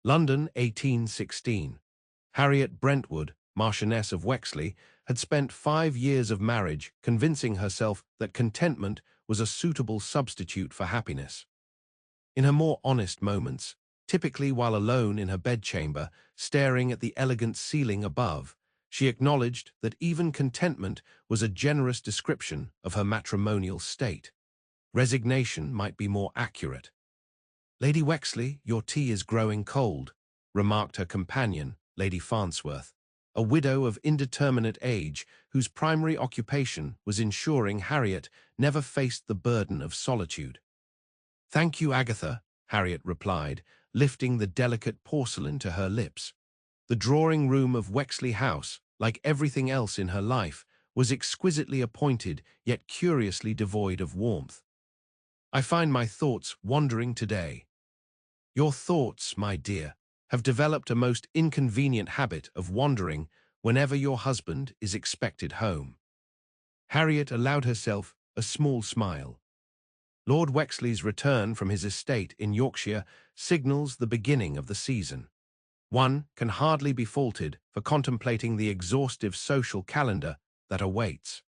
London, 1816. Harriet Brentwood, Marchioness of Wexley, had spent 5 years of marriage convincing herself that contentment was a suitable substitute for happiness. In her more honest moments, typically while alone in her bedchamber, staring at the elegant ceiling above, she acknowledged that even contentment was a generous description of her matrimonial state. Resignation might be more accurate. "Lady Wexley, your tea is growing cold," remarked her companion, Lady Farnsworth, a widow of indeterminate age whose primary occupation was ensuring Harriet never faced the burden of solitude. "Thank you, Agatha," Harriet replied, lifting the delicate porcelain to her lips. The drawing-room of Wexley House, like everything else in her life, was exquisitely appointed yet curiously devoid of warmth. "I find my thoughts wandering today." "Your thoughts, my dear, have developed a most inconvenient habit of wandering whenever your husband is expected home." Harriet allowed herself a small smile. Lord Wexley's return from his estate in Yorkshire signals the beginning of the season. One can hardly be faulted for contemplating the exhaustive social calendar that awaits.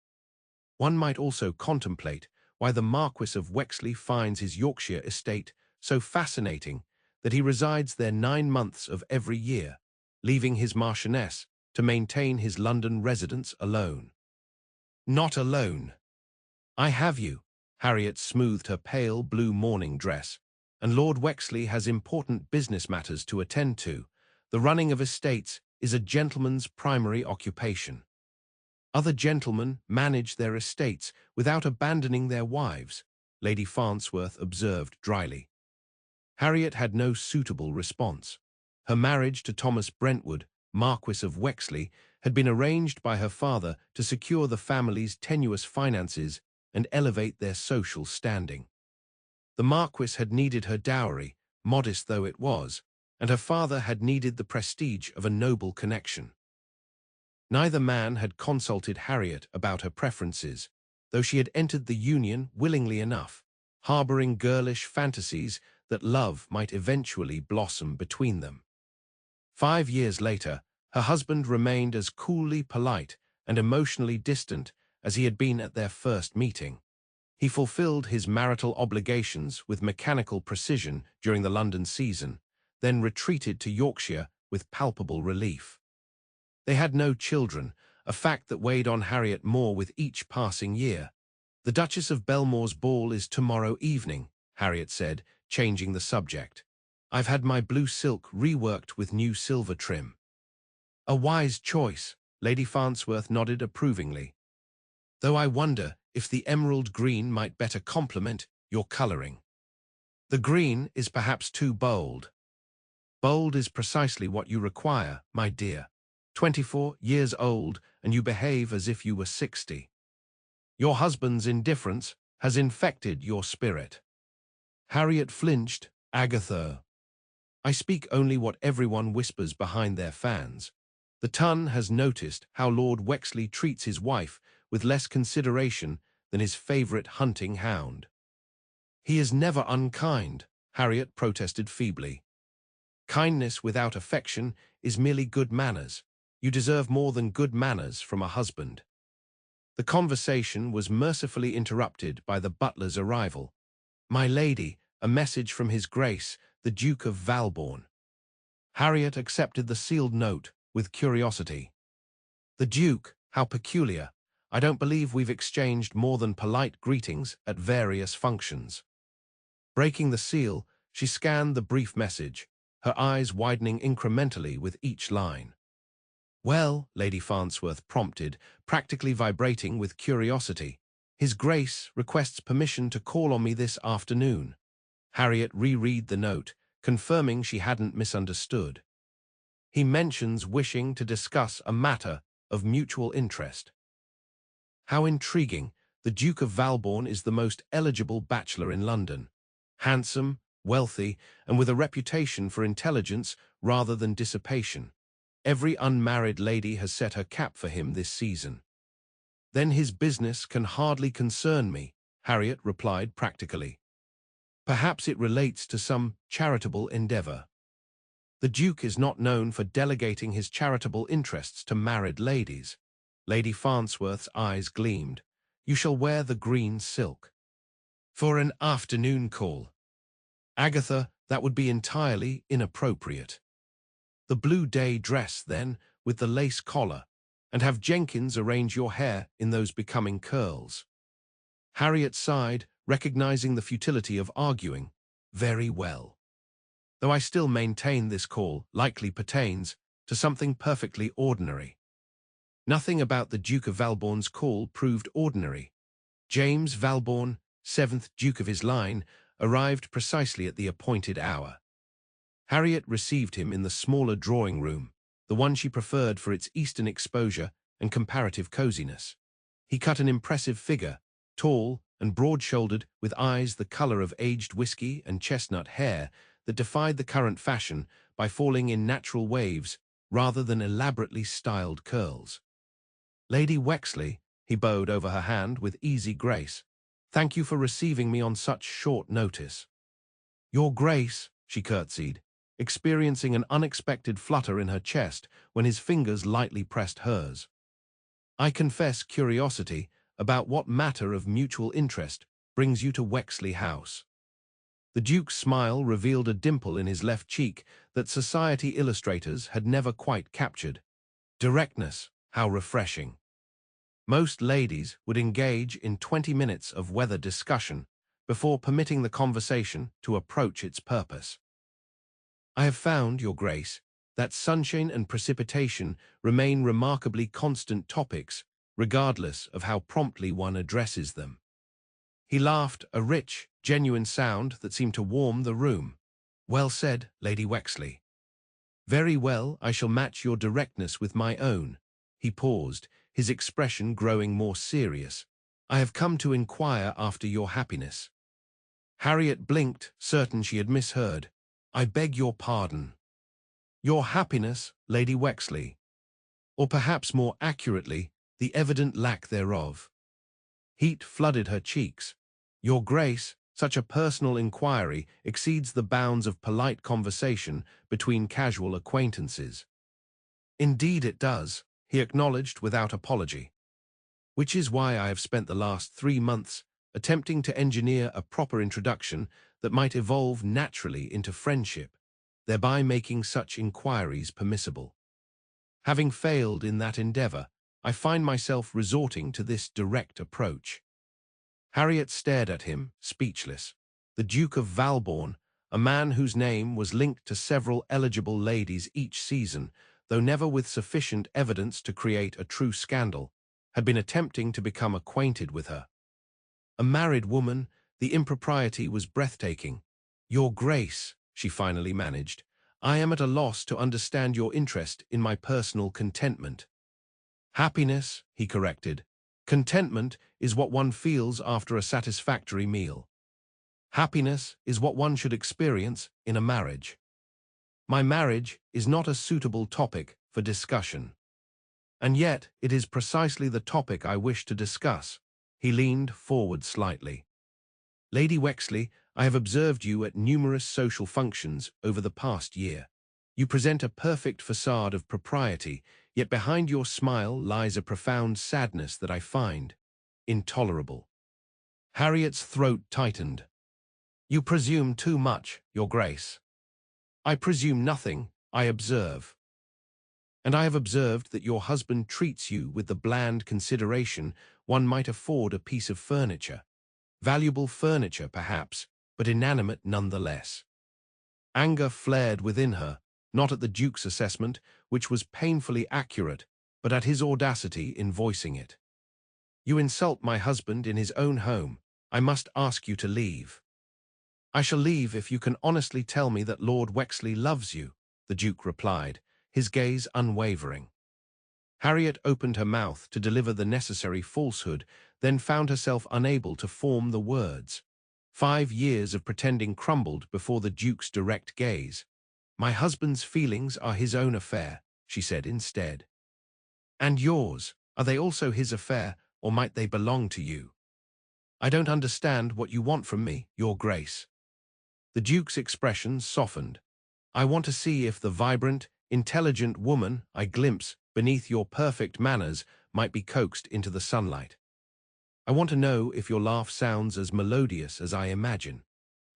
One might also contemplate why the Marquis of Wexley finds his Yorkshire estate so fascinating that he resides there 9 months of every year, leaving his Marchioness to maintain his London residence alone. "Not alone. I have you." Harriet smoothed her pale blue morning dress. "And Lord Wexley has important business matters to attend to. The running of estates is a gentleman's primary occupation. Other gentlemen manage their estates without abandoning their wives," Lady Farnsworth observed dryly. Harriet had no suitable response. Her marriage to Thomas Brentwood, Marquis of Wexley, had been arranged by her father to secure the family's tenuous finances and elevate their social standing. The Marquis had needed her dowry, modest though it was, and her father had needed the prestige of a noble connection. Neither man had consulted Harriet about her preferences, though she had entered the union willingly enough, harboring girlish fantasies that love might eventually blossom between them. 5 years later, her husband remained as coolly polite and emotionally distant as he had been at their first meeting. He fulfilled his marital obligations with mechanical precision during the London season, then retreated to Yorkshire with palpable relief. They had no children, a fact that weighed on Harriet more with each passing year. "The Duchess of Belmore's ball is tomorrow evening," Harriet said, changing the subject. "I've had my blue silk reworked with new silver trim." "A wise choice," Lady Farnsworth nodded approvingly. "Though I wonder if the emerald green might better complement your colouring." "The green is perhaps too bold." "Bold is precisely what you require, my dear. 24 years old, and you behave as if you were 60. Your husband's indifference has infected your spirit." Harriet flinched. "Agatha, I speak only what everyone whispers behind their fans. The Ton has noticed how Lord Wexley treats his wife with less consideration than his favourite hunting hound." "He is never unkind," Harriet protested feebly. "Kindness without affection is merely good manners. You deserve more than good manners from a husband." The conversation was mercifully interrupted by the butler's arrival. "My lady, a message from His Grace, the Duke of Valbourne." Harriet accepted the sealed note with curiosity. "The Duke? How peculiar. I don't believe we've exchanged more than polite greetings at various functions." Breaking the seal, she scanned the brief message, her eyes widening incrementally with each line. "Well," Lady Farnsworth prompted, practically vibrating with curiosity, "His Grace requests permission to call on me this afternoon." Harriet reread the note, confirming she hadn't misunderstood. "He mentions wishing to discuss a matter of mutual interest." How intriguing. The Duke of Valbourne is the most eligible bachelor in London. Handsome, wealthy, and with a reputation for intelligence rather than dissipation. Every unmarried lady has set her cap for him this season. "Then his business can hardly concern me," Harriet replied practically. "Perhaps it relates to some charitable endeavour." The Duke is not known for delegating his charitable interests to married ladies. Lady Farnsworth's eyes gleamed. You shall wear the green silk. For an afternoon call. Agatha, that would be entirely inappropriate. The blue day dress, then, with the lace collar, and have Jenkins arrange your hair in those becoming curls. Harriet sighed, recognizing the futility of arguing. Very well. Though I still maintain this call likely pertains to something perfectly ordinary. Nothing about the Duke of Valbourne's call proved ordinary. James Valbourne, 7th Duke of his line, arrived precisely at the appointed hour. Harriet received him in the smaller drawing room, the one she preferred for its eastern exposure and comparative coziness. He cut an impressive figure, tall and broad-shouldered, with eyes the color of aged whiskey and chestnut hair that defied the current fashion by falling in natural waves rather than elaborately styled curls. Lady Wexley, he bowed over her hand with easy grace. Thank you for receiving me on such short notice. Your Grace, she curtsied, experiencing an unexpected flutter in her chest when his fingers lightly pressed hers. I confess curiosity about what matter of mutual interest brings you to Wexley House. The Duke's smile revealed a dimple in his left cheek that society illustrators had never quite captured. Directness, how refreshing. Most ladies would engage in 20 minutes of weather discussion before permitting the conversation to approach its purpose. I have found, Your Grace, that sunshine and precipitation remain remarkably constant topics, regardless of how promptly one addresses them. He laughed, a rich, genuine sound that seemed to warm the room. Well said, Lady Wexley. Very well, I shall match your directness with my own. He paused, his expression growing more serious. I have come to inquire after your happiness. Harriet blinked, certain she had misheard. I beg your pardon. Your happiness, Lady Wexley. Or perhaps more accurately, the evident lack thereof. Heat flooded her cheeks. Your Grace, such a personal inquiry exceeds the bounds of polite conversation between casual acquaintances. Indeed it does, he acknowledged without apology. Which is why I have spent the last 3 months attempting to engineer a proper introduction that might evolve naturally into friendship, thereby making such inquiries permissible. Having failed in that endeavor, I find myself resorting to this direct approach. Harriet stared at him, speechless. The Duke of Valbourne, a man whose name was linked to several eligible ladies each season, though never with sufficient evidence to create a true scandal, had been attempting to become acquainted with her. A married woman, the impropriety was breathtaking. Your Grace, she finally managed, I am at a loss to understand your interest in my personal contentment. Happiness, he corrected. Contentment is what one feels after a satisfactory meal. Happiness is what one should experience in a marriage. My marriage is not a suitable topic for discussion. And yet it is precisely the topic I wish to discuss. He leaned forward slightly. Lady Wexley, I have observed you at numerous social functions over the past year. You present a perfect facade of propriety, yet behind your smile lies a profound sadness that I find intolerable. Harriet's throat tightened. You presume too much, Your Grace. I presume nothing, I observe. And I have observed that your husband treats you with the bland consideration one might afford a piece of furniture. Valuable furniture, perhaps, but inanimate nonetheless. Anger flared within her, not at the Duke's assessment, which was painfully accurate, but at his audacity in voicing it. You insult my husband in his own home. I must ask you to leave. I shall leave if you can honestly tell me that Lord Wexley loves you, the Duke replied, his gaze unwavering. Harriet opened her mouth to deliver the necessary falsehood, then found herself unable to form the words. 5 years of pretending crumbled before the Duke's direct gaze. My husband's feelings are his own affair, she said instead. And yours, are they also his affair, or might they belong to you? I don't understand what you want from me, Your Grace. The Duke's expression softened. I want to see if the vibrant, intelligent woman I glimpse beneath your perfect manners might be coaxed into the sunlight. I want to know if your laugh sounds as melodious as I imagine.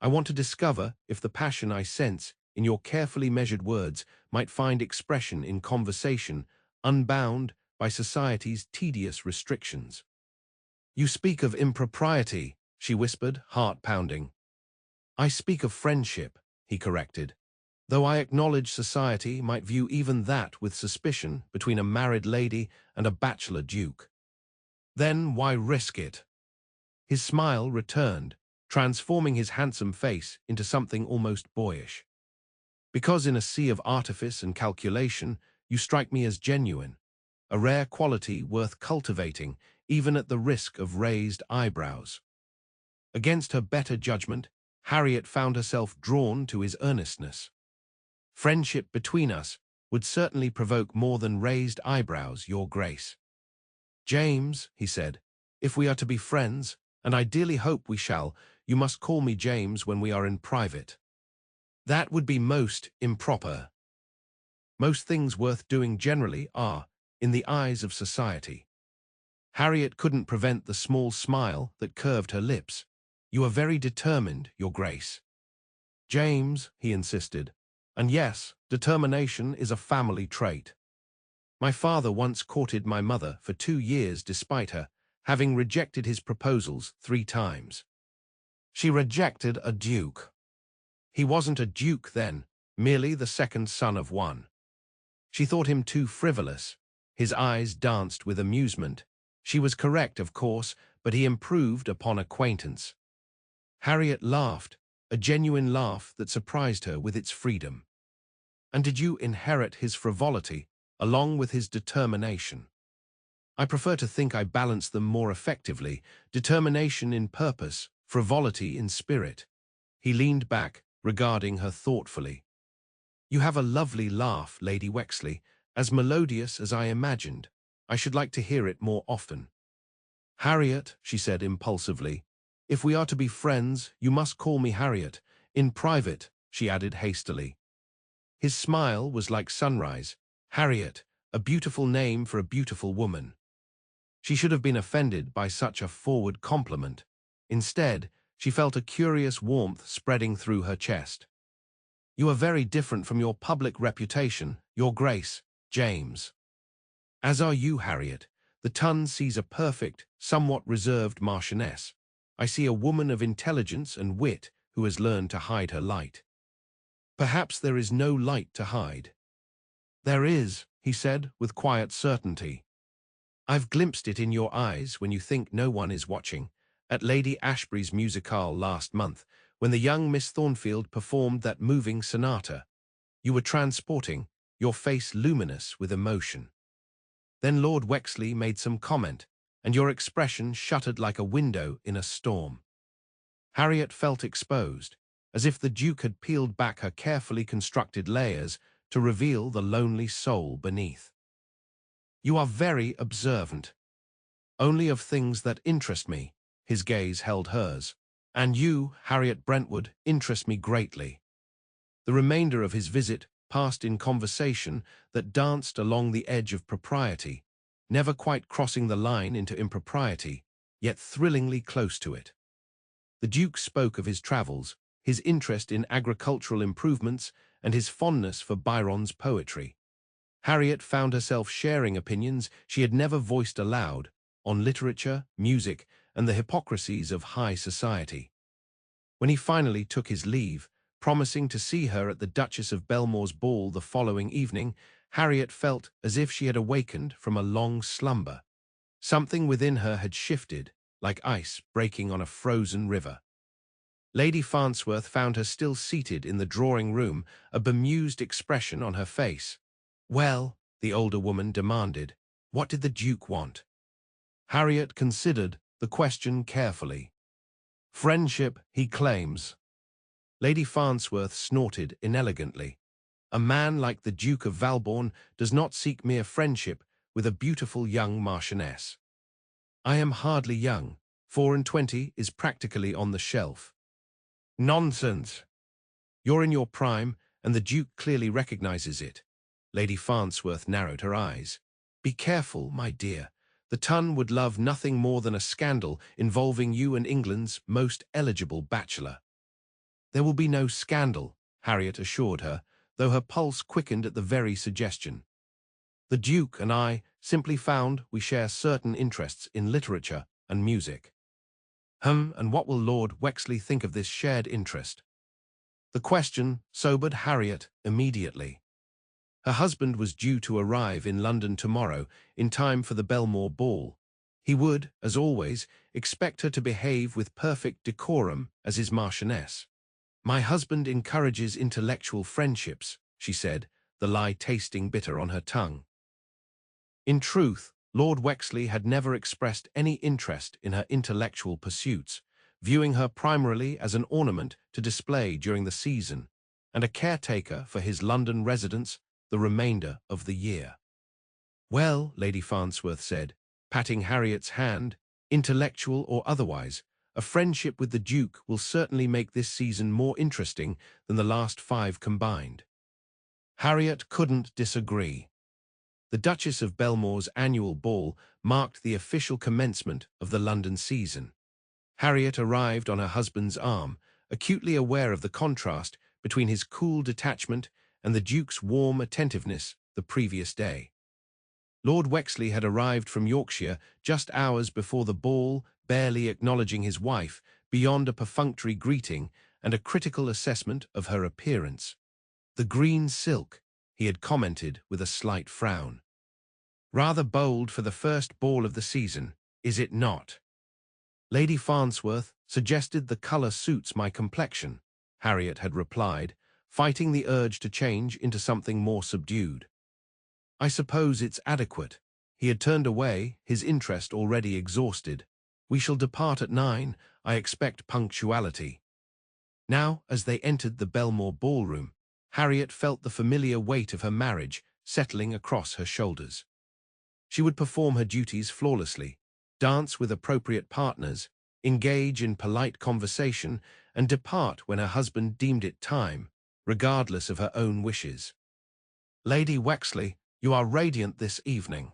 I want to discover if the passion I sense in your carefully measured words might find expression in conversation, unbound by society's tedious restrictions. You speak of impropriety, she whispered, heart pounding. I speak of friendship, he corrected, though I acknowledge society might view even that with suspicion between a married lady and a bachelor duke. Then why risk it? His smile returned, transforming his handsome face into something almost boyish. Because in a sea of artifice and calculation, you strike me as genuine, a rare quality worth cultivating, even at the risk of raised eyebrows. Against her better judgment, Harriet found herself drawn to his earnestness. Friendship between us would certainly provoke more than raised eyebrows, Your Grace. James, he said, if we are to be friends, and I dearly hope we shall, you must call me James when we are in private. That would be most improper. Most things worth doing generally are, in the eyes of society. Harriet couldn't prevent the small smile that curved her lips. You are very determined, Your Grace. James, he insisted, and yes, determination is a family trait. My father once courted my mother for 2 years despite her, having rejected his proposals 3 times. She rejected a duke. He wasn't a duke then, merely the second son of one. She thought him too frivolous. His eyes danced with amusement. She was correct, of course, but he improved upon acquaintance. Harriet laughed, a genuine laugh that surprised her with its freedom. And did you inherit his frivolity, along with his determination? I prefer to think I balance them more effectively, determination in purpose, frivolity in spirit. He leaned back, regarding her thoughtfully. You have a lovely laugh, Lady Wexley, as melodious as I imagined. I should like to hear it more often. Harriet, she said impulsively, if we are to be friends, you must call me Harriet. In private, she added hastily. His smile was like sunrise. Harriet, a beautiful name for a beautiful woman. She should have been offended by such a forward compliment. Instead, she felt a curious warmth spreading through her chest. You are very different from your public reputation, Your Grace, James. As are you, Harriet. The Tun sees a perfect, somewhat reserved marchioness. I see a woman of intelligence and wit who has learned to hide her light. Perhaps there is no light to hide. There is, he said with quiet certainty. I've glimpsed it in your eyes when you think no one is watching, at Lady Ashbury's musicale last month, when the young Miss Thornfield performed that moving sonata. You were transporting, your face luminous with emotion. Then Lord Wexley made some comment, and your expression shuttered like a window in a storm. Harriet felt exposed, as if the Duke had peeled back her carefully constructed layers to reveal the lonely soul beneath. You are very observant. Only of things that interest me, his gaze held hers. And you, Harriet Brentwood, interest me greatly. The remainder of his visit passed in conversation that danced along the edge of propriety, never quite crossing the line into impropriety, yet thrillingly close to it. The Duke spoke of his travels, his interest in agricultural improvements, and his fondness for Byron's poetry. Harriet found herself sharing opinions she had never voiced aloud, on literature, music, and the hypocrisies of high society. When he finally took his leave, promising to see her at the Duchess of Belmore's ball the following evening, Harriet felt as if she had awakened from a long slumber. Something within her had shifted, like ice breaking on a frozen river. Lady Farnsworth found her still seated in the drawing-room, a bemused expression on her face. Well, the older woman demanded, what did the Duke want? Harriet considered the question carefully. Friendship, he claims. Lady Farnsworth snorted inelegantly. A man like the Duke of Valbourne does not seek mere friendship with a beautiful young marchioness. I am hardly young. 24 is practically on the shelf. Nonsense. You're in your prime, and the Duke clearly recognizes it. Lady Farnsworth narrowed her eyes. Be careful, my dear. The Tun would love nothing more than a scandal involving you and England's most eligible bachelor. There will be no scandal, Harriet assured her, though her pulse quickened at the very suggestion. The Duke and I simply found we share certain interests in literature and music. And what will Lord Wexley think of this shared interest? The question sobered Harriet immediately. Her husband was due to arrive in London tomorrow in time for the Belmore ball. He would, as always, expect her to behave with perfect decorum as his Marchioness. My husband encourages intellectual friendships, she said, the lie tasting bitter on her tongue. In truth, Lord Wexley had never expressed any interest in her intellectual pursuits, viewing her primarily as an ornament to display during the season, and a caretaker for his London residence the remainder of the year. Well, Lady Farnsworth said, patting Harriet's hand, intellectual or otherwise, a friendship with the Duke will certainly make this season more interesting than the last 5 combined. Harriet couldn't disagree. The Duchess of Belmore's annual ball marked the official commencement of the London season. Harriet arrived on her husband's arm, acutely aware of the contrast between his cool detachment and the Duke's warm attentiveness the previous day. Lord Wexley had arrived from Yorkshire just hours before the ball, barely acknowledging his wife beyond a perfunctory greeting and a critical assessment of her appearance. The green silk, he had commented with a slight frown. Rather bold for the first ball of the season, is it not? Lady Farnsworth suggested the colour suits my complexion, Harriet had replied, fighting the urge to change into something more subdued. I suppose it's adequate. He had turned away, his interest already exhausted. We shall depart at 9, I expect punctuality. Now, as they entered the Belmore ballroom, Harriet felt the familiar weight of her marriage settling across her shoulders. She would perform her duties flawlessly, dance with appropriate partners, engage in polite conversation, and depart when her husband deemed it time, regardless of her own wishes. Lady Wexley, you are radiant this evening.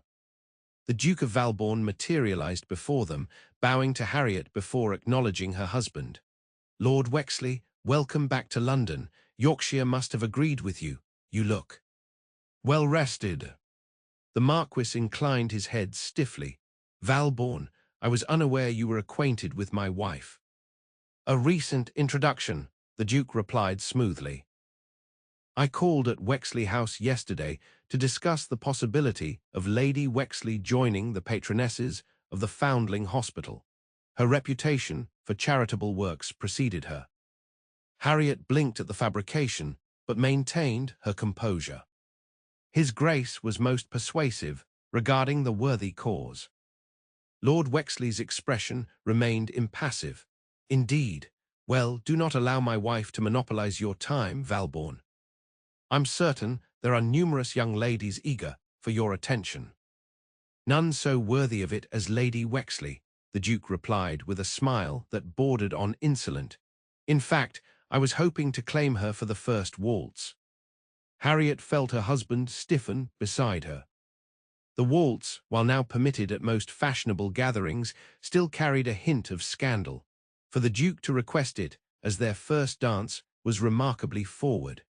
The Duke of Valbourne materialized before them, bowing to Harriet before acknowledging her husband. Lord Wexley, welcome back to London. Yorkshire must have agreed with you. You look well rested. The Marquis inclined his head stiffly. Valbourne, I was unaware you were acquainted with my wife. A recent introduction, the Duke replied smoothly. I called at Wexley House yesterday to discuss the possibility of Lady Wexley joining the patronesses of the Foundling Hospital. Her reputation for charitable works preceded her. Harriet blinked at the fabrication, but maintained her composure. His Grace was most persuasive regarding the worthy cause. Lord Wexley's expression remained impassive. Indeed, well, do not allow my wife to monopolize your time, Valbourne. I'm certain there are numerous young ladies eager for your attention. None so worthy of it as Lady Wexley, the Duke replied with a smile that bordered on insolent. In fact, I was hoping to claim her for the first waltz. Harriet felt her husband stiffen beside her. The waltz, while now permitted at most fashionable gatherings, still carried a hint of scandal. For the Duke to request it as their first dance was remarkably forward.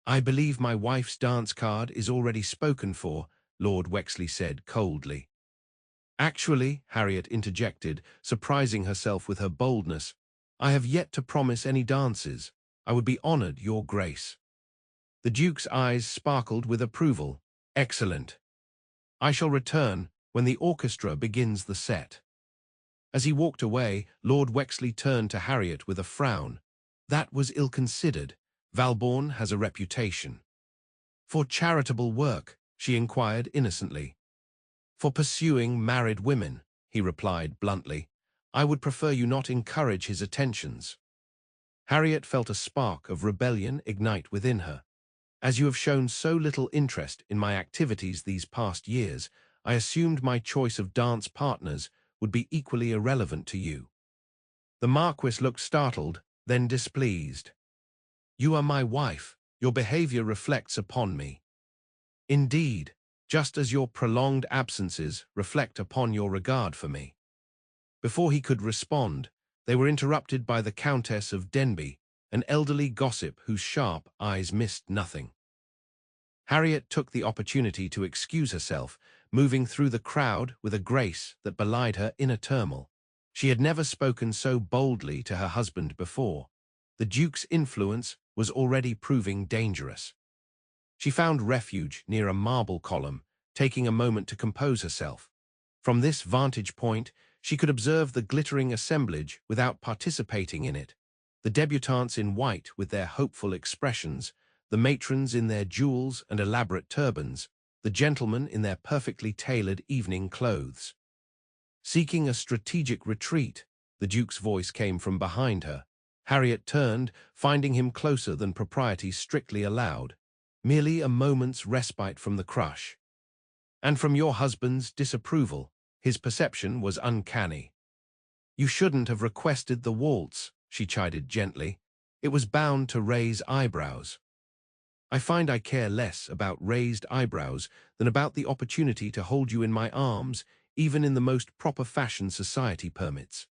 I believe my wife's dance card is already spoken for, Lord Wexley said coldly. Actually, Harriet interjected, surprising herself with her boldness, I have yet to promise any dances. I would be honoured, Your Grace. The Duke's eyes sparkled with approval. Excellent. I shall return when the orchestra begins the set. As he walked away, Lord Wexley turned to Harriet with a frown. That was ill-considered. Valbourne has a reputation. For charitable work, she inquired innocently. For pursuing married women, he replied bluntly. I would prefer you not encourage his attentions. Harriet felt a spark of rebellion ignite within her. As you have shown so little interest in my activities these past years, I assumed my choice of dance partners would be equally irrelevant to you. The Marquis looked startled, then displeased. You are my wife, Your behavior reflects upon me. Indeed, just as your prolonged absences reflect upon your regard for me. Before he could respond, they were interrupted by the Countess of Denbigh, an elderly gossip whose sharp eyes missed nothing. Harriet took the opportunity to excuse herself, moving through the crowd with a grace that belied her inner turmoil. She had never spoken so boldly to her husband before. The Duke's influence was already proving dangerous. She found refuge near a marble column, taking a moment to compose herself. From this vantage point, she could observe the glittering assemblage without participating in it. The debutantes in white with their hopeful expressions, the matrons in their jewels and elaborate turbans, the gentlemen in their perfectly tailored evening clothes. Seeking a strategic retreat, the Duke's voice came from behind her. Harriet turned, finding him closer than propriety strictly allowed. Merely a moment's respite from the crush. And from your husband's disapproval, his perception was uncanny. You shouldn't have requested the waltz, she chided gently. It was bound to raise eyebrows. I find I care less about raised eyebrows than about the opportunity to hold you in my arms, even in the most proper fashion society permits.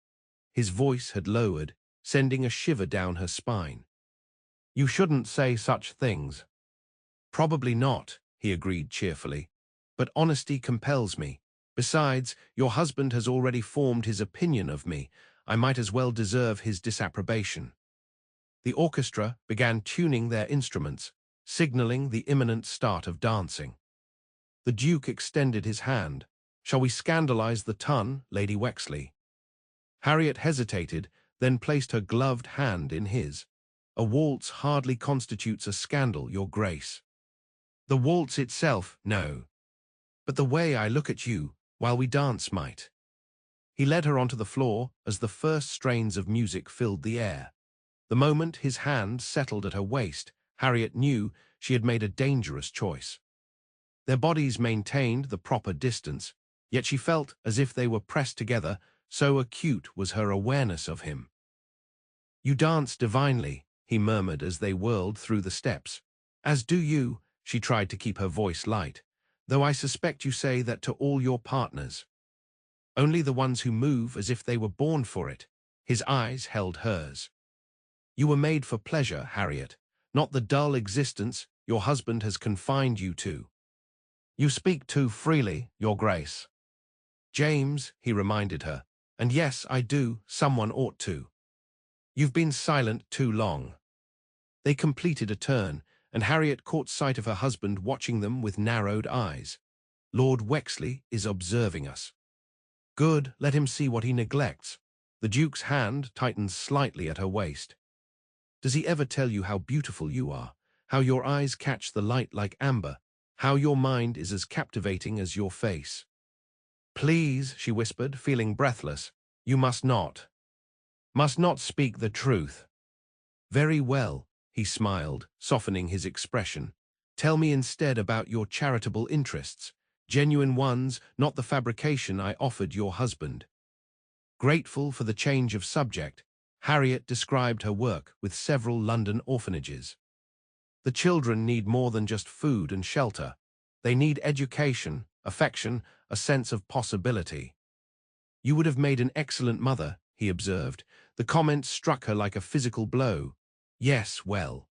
His voice had lowered, sending a shiver down her spine. You shouldn't say such things. Probably not, he agreed cheerfully. But honesty compels me. Besides, your husband has already formed his opinion of me. I might as well deserve his disapprobation. The orchestra began tuning their instruments, signaling the imminent start of dancing. The Duke extended his hand. Shall we scandalize the ton, Lady Wexley? Harriet hesitated, then placed her gloved hand in his. A waltz hardly constitutes a scandal, Your Grace. The waltz itself, no. But the way I look at you while we dance might. He led her onto the floor as the first strains of music filled the air. The moment his hand settled at her waist, Harriet knew she had made a dangerous choice. Their bodies maintained the proper distance, yet she felt as if they were pressed together, so acute was her awareness of him. You dance divinely, he murmured as they whirled through the steps. As do you, she tried to keep her voice light, though I suspect you say that to all your partners. Only the ones who move as if they were born for it. His eyes held hers. You were made for pleasure, Harriet, not the dull existence your husband has confined you to. You speak too freely, Your Grace. James, he reminded her, and yes, I do, someone ought to. You've been silent too long. They completed a turn, and Harriet caught sight of her husband watching them with narrowed eyes. Lord Wexley is observing us. Good, let him see what he neglects. The Duke's hand tightened slightly at her waist. Does he ever tell you how beautiful you are, how your eyes catch the light like amber, how your mind is as captivating as your face? Please, she whispered, feeling breathless, you must not speak the truth. Very well, he smiled, softening his expression. Tell me instead about your charitable interests, genuine ones, not the fabrication I offered your husband. Grateful for the change of subject, Harriet described her work with several London orphanages. The children need more than just food and shelter. They need education, affection, a sense of possibility. You would have made an excellent mother, he observed. The comment struck her like a physical blow. Yes, well.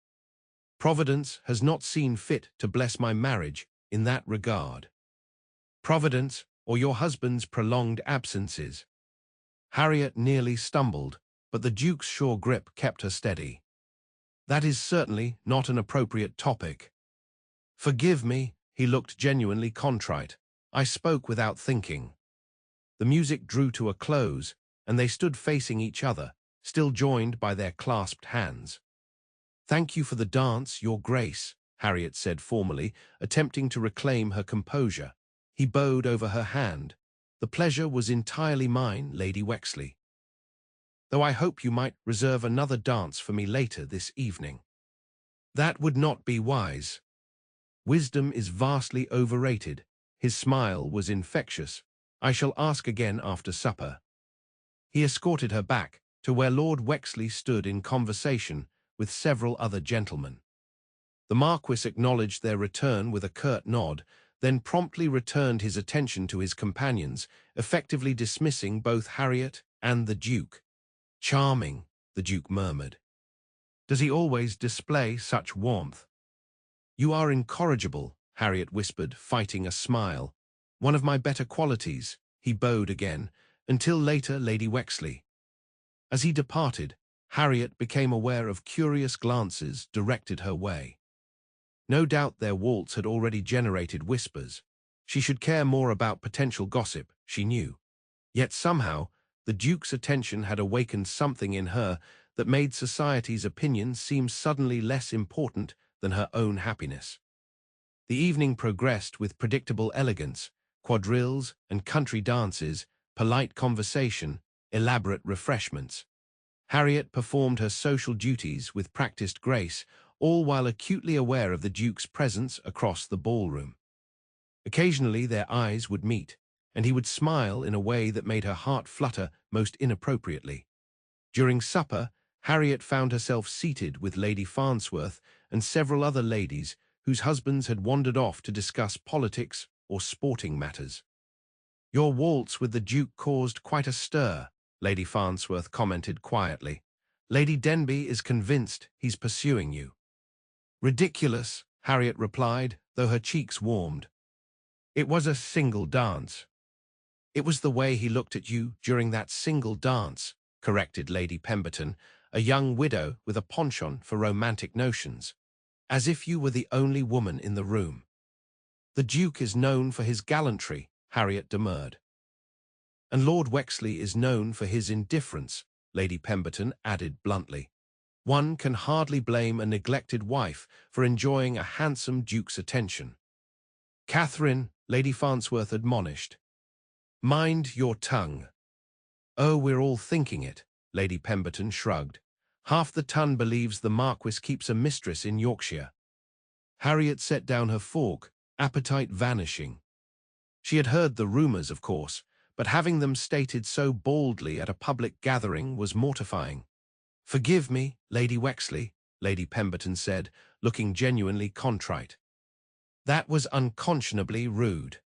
Providence has not seen fit to bless my marriage in that regard. Providence, or your husband's prolonged absences. Harriet nearly stumbled, but the Duke's sure grip kept her steady. That is certainly not an appropriate topic. Forgive me, he looked genuinely contrite. I spoke without thinking. The music drew to a close, and they stood facing each other, still joined by their clasped hands. Thank you for the dance, Your Grace, Harriet said formally, attempting to reclaim her composure. He bowed over her hand. The pleasure was entirely mine, Lady Wexley. Though I hope you might reserve another dance for me later this evening. That would not be wise. Wisdom is vastly overrated. His smile was infectious. I shall ask again after supper. He escorted her back to where Lord Wexley stood in conversation with several other gentlemen. The Marquis acknowledged their return with a curt nod, then promptly returned his attention to his companions, effectively dismissing both Harriet and the Duke. "Charming," the Duke murmured. "Does he always display such warmth?" "You are incorrigible," Harriet whispered, fighting a smile. "One of my better qualities," he bowed again, "until later, Lady Wexley." As he departed, Harriet became aware of curious glances directed her way. No doubt their waltz had already generated whispers. She should care more about potential gossip, she knew. Yet somehow, the Duke's attention had awakened something in her that made society's opinion seem suddenly less important than her own happiness. The evening progressed with predictable elegance, quadrilles and country dances, polite conversation, elaborate refreshments. Harriet performed her social duties with practiced grace, all while acutely aware of the Duke's presence across the ballroom. Occasionally their eyes would meet, and he would smile in a way that made her heart flutter most inappropriately. During supper, Harriet found herself seated with Lady Farnsworth and several other ladies whose husbands had wandered off to discuss politics or sporting matters. "Your waltz with the Duke caused quite a stir," Lady Farnsworth commented quietly. "Lady Denby is convinced he's pursuing you." "Ridiculous," Harriet replied, though her cheeks warmed. "It was a single dance." "It was the way he looked at you during that single dance," corrected Lady Pemberton, a young widow with a penchant for romantic notions. "As if you were the only woman in the room." "The Duke is known for his gallantry," Harriet demurred. "And Lord Wexley is known for his indifference," Lady Pemberton added bluntly. "One can hardly blame a neglected wife for enjoying a handsome Duke's attention." "Catherine," Lady Farnsworth admonished, "mind your tongue." "Oh, we're all thinking it," Lady Pemberton shrugged. "Half the ton believes the Marquis keeps a mistress in Yorkshire." Harriet set down her fork, appetite vanishing. She had heard the rumours, of course, but having them stated so boldly at a public gathering was mortifying. "Forgive me, Lady Wexley," Lady Pemberton said, looking genuinely contrite. "That was unconscionably rude."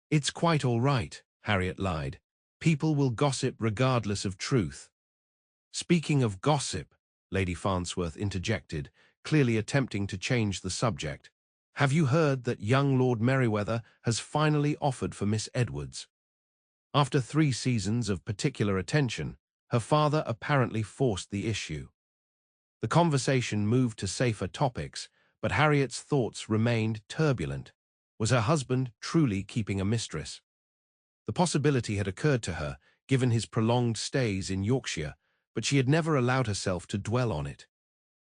"It's quite all right," Harriet lied. "People will gossip regardless of truth." "Speaking of gossip," Lady Farnsworth interjected, clearly attempting to change the subject, "have you heard that young Lord Merryweather has finally offered for Miss Edwards?" After 3 seasons of particular attention, her father apparently forced the issue. The conversation moved to safer topics, but Harriet's thoughts remained turbulent. Was her husband truly keeping a mistress? The possibility had occurred to her, given his prolonged stays in Yorkshire, but she had never allowed herself to dwell on it.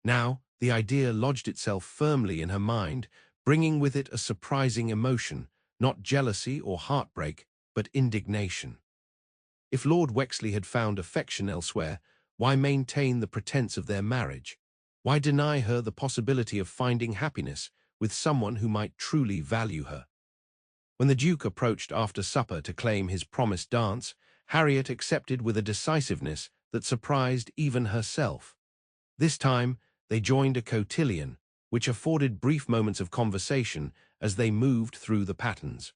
Now, the idea lodged itself firmly in her mind, bringing with it a surprising emotion, not jealousy or heartbreak, but indignation. If Lord Wexley had found affection elsewhere, why maintain the pretense of their marriage? Why deny her the possibility of finding happiness with someone who might truly value her? When the Duke approached after supper to claim his promised dance, Harriet accepted with a decisiveness that surprised even herself. This time, they joined a cotillion, which afforded brief moments of conversation as they moved through the patterns.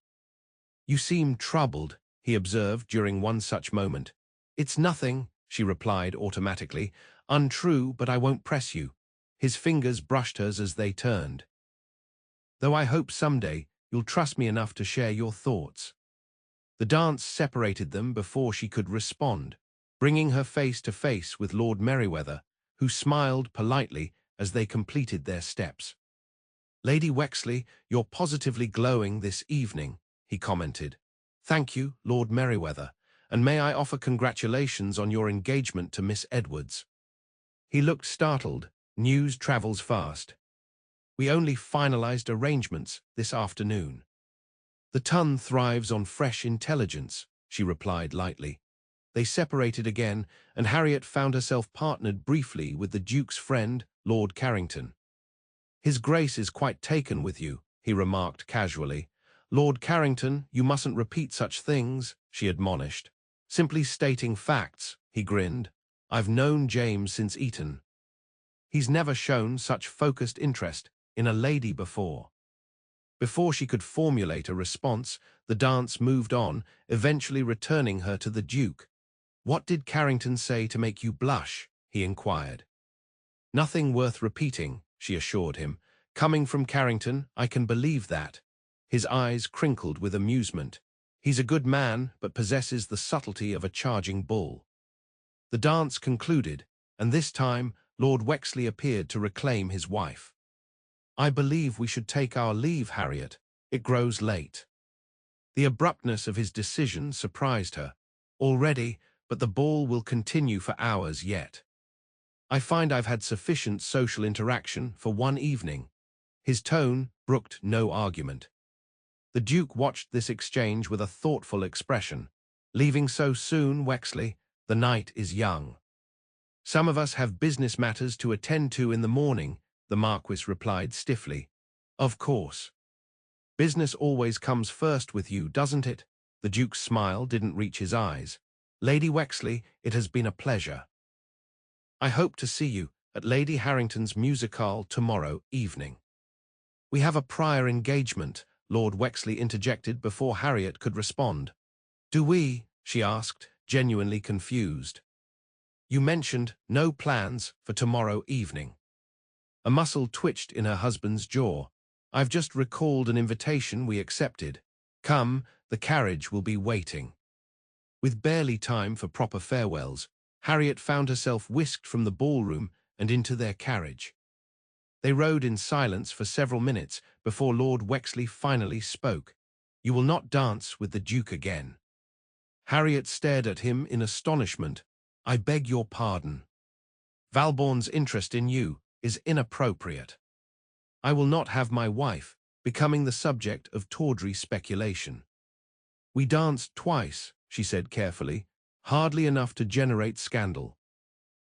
"You seem troubled," he observed during one such moment. "It's nothing," she replied automatically. "Untrue, but I won't press you." His fingers brushed hers as they turned. "Though I hope someday you'll trust me enough to share your thoughts." The dance separated them before she could respond, bringing her face to face with Lord Merryweather, who smiled politely as they completed their steps. "Lady Wexley, you're positively glowing this evening," he commented. "Thank you, Lord Merryweather, and may I offer congratulations on your engagement to Miss Edwards." He looked startled. "News travels fast. We only finalized arrangements this afternoon." "The ton thrives on fresh intelligence," she replied lightly. They separated again, and Harriet found herself partnered briefly with the Duke's friend, Lord Carrington. "His Grace is quite taken with you," he remarked casually. "Lord Carrington, you mustn't repeat such things," she admonished. "Simply stating facts," he grinned. "I've known James since Eton. He's never shown such focused interest in a lady before. Before she could formulate a response, the dance moved on, eventually returning her to the Duke. "What did Carrington say to make you blush?" he inquired. "Nothing worth repeating," she assured him. "Coming from Carrington, I can believe that." His eyes crinkled with amusement. "He's a good man, but possesses the subtlety of a charging bull." The dance concluded, and this time Lord Wexley appeared to reclaim his wife. "I believe we should take our leave, Harriet. It grows late." The abruptness of his decision surprised her. "Already, but the ball will continue for hours yet. I find I've had sufficient social interaction for one evening." His tone brooked no argument. The Duke watched this exchange with a thoughtful expression. "Leaving so soon, Wexley? The night is young." "Some of us have business matters to attend to in the morning," the Marquis replied stiffly. "Of course. Business always comes first with you, doesn't it?" The Duke's smile didn't reach his eyes. "Lady Wexley, it has been a pleasure. I hope to see you at Lady Harrington's musicale tomorrow evening." "We have a prior engagement," Lord Wexley interjected before Harriet could respond. "Do we?" she asked, genuinely confused. "You mentioned no plans for tomorrow evening." A muscle twitched in her husband's jaw. "I've just recalled an invitation we accepted. Come, the carriage will be waiting." With barely time for proper farewells, Harriet found herself whisked from the ballroom and into their carriage. They rode in silence for several minutes before Lord Wexley finally spoke. "You will not dance with the Duke again." Harriet stared at him in astonishment. "I beg your pardon. Valbourne's interest in you is inappropriate. I will not have my wife becoming the subject of tawdry speculation." "We danced twice," she said carefully, "hardly enough to generate scandal.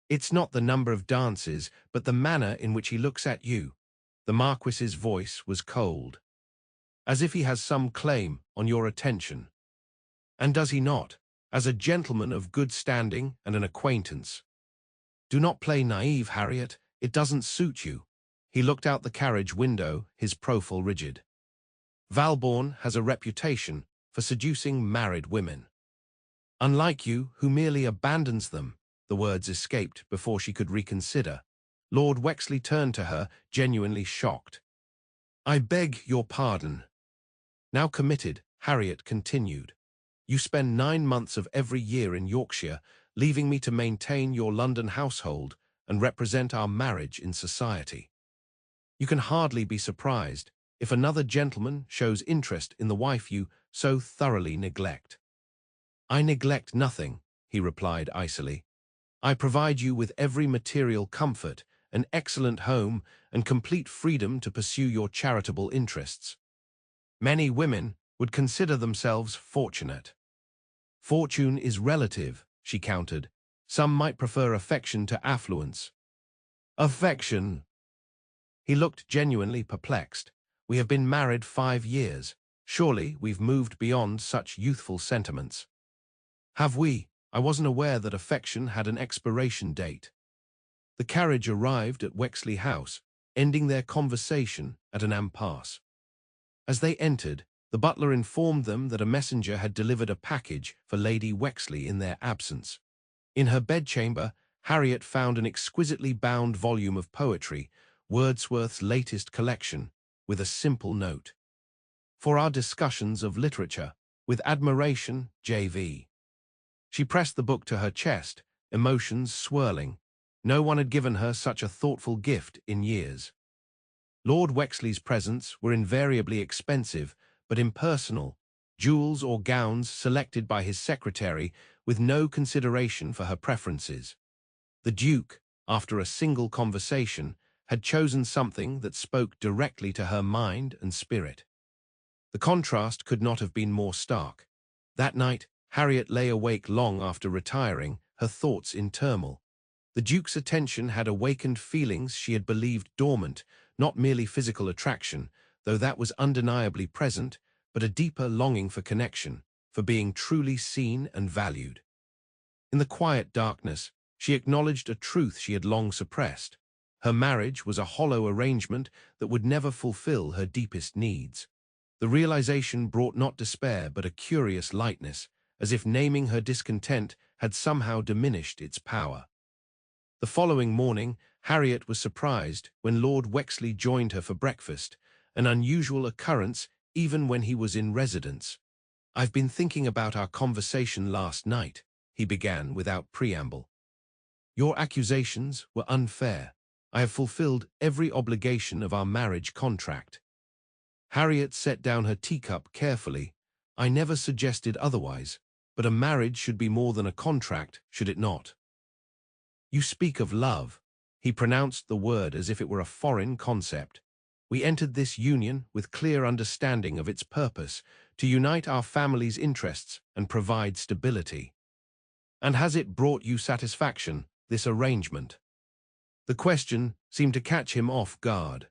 It's not the number of dances, but the manner in which he looks at you." The Marquis's voice was cold. "As if he has some claim on your attention. And does he not, as a gentleman of good standing and an acquaintance? Do not play naive, Harriet. It doesn't suit you." He looked out the carriage window, his profile rigid. "Valbourne has a reputation for seducing married women. Unlike you, who merely abandons them." The words escaped before she could reconsider. Lord Wexley turned to her, genuinely shocked. "I beg your pardon." Now committed, Harriet continued. "You spend 9 months of every year in Yorkshire, leaving me to maintain your London household and represent our marriage in society. You can hardly be surprised if another gentleman shows interest in the wife you so thoroughly neglect." "I neglect nothing," he replied icily. "I provide you with every material comfort, an excellent home, and complete freedom to pursue your charitable interests. Many women would consider themselves fortunate." "Fortune is relative," she countered. "Some might prefer affection to affluence." "Affection?" He looked genuinely perplexed. "We have been married 5 years. Surely we've moved beyond such youthful sentiments." "Have we? I wasn't aware that affection had an expiration date." The carriage arrived at Wexley House, ending their conversation at an impasse. As they entered, the butler informed them that a messenger had delivered a package for Lady Wexley in their absence. In her bedchamber, Harriet found an exquisitely bound volume of poetry, Wordsworth's latest collection, with a simple note. "For our discussions of literature, with admiration, J.V." She pressed the book to her chest, emotions swirling. No one had given her such a thoughtful gift in years. Lord Wexley's presents were invariably expensive, but impersonal, jewels or gowns selected by his secretary with no consideration for her preferences. The Duke, after a single conversation, had chosen something that spoke directly to her mind and spirit. The contrast could not have been more stark. That night, Harriet lay awake long after retiring, her thoughts in turmoil. The Duke's attention had awakened feelings she had believed dormant, not merely physical attraction, though that was undeniably present, but a deeper longing for connection, for being truly seen and valued. In the quiet darkness, she acknowledged a truth she had long suppressed. Her marriage was a hollow arrangement that would never fulfill her deepest needs. The realization brought not despair but a curious lightness, as if naming her discontent had somehow diminished its power. The following morning, Harriet was surprised when Lord Wexley joined her for breakfast, an unusual occurrence even when he was in residence. "I've been thinking about our conversation last night," he began without preamble. "Your accusations were unfair. I have fulfilled every obligation of our marriage contract." Harriet set down her teacup carefully. "I never suggested otherwise, but a marriage should be more than a contract, should it not?" "You speak of love." He pronounced the word as if it were a foreign concept. "We entered this union with clear understanding of its purpose, to unite our family's interests and provide stability. And has it brought you satisfaction, this arrangement?" The question seemed to catch him off guard.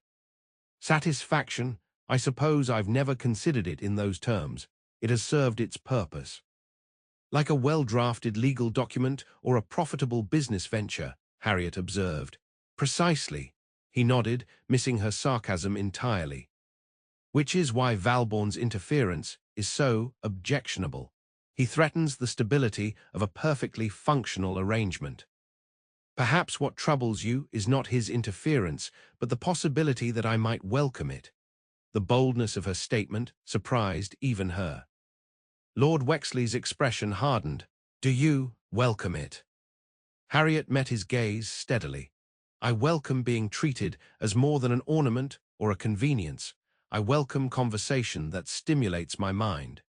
"Satisfaction? I suppose I've never considered it in those terms. It has served its purpose." "Like a well-drafted legal document or a profitable business venture," Harriet observed. "Precisely." He nodded, missing her sarcasm entirely. "Which is why Valbourne's interference is so objectionable. He threatens the stability of a perfectly functional arrangement. Perhaps what troubles you is not his interference, but the possibility that I might welcome it." The boldness of her statement surprised even her. Lord Wexley's expression hardened. "Do you welcome it?" Harriet met his gaze steadily. "I welcome being treated as more than an ornament or a convenience. I welcome conversation that stimulates my mind.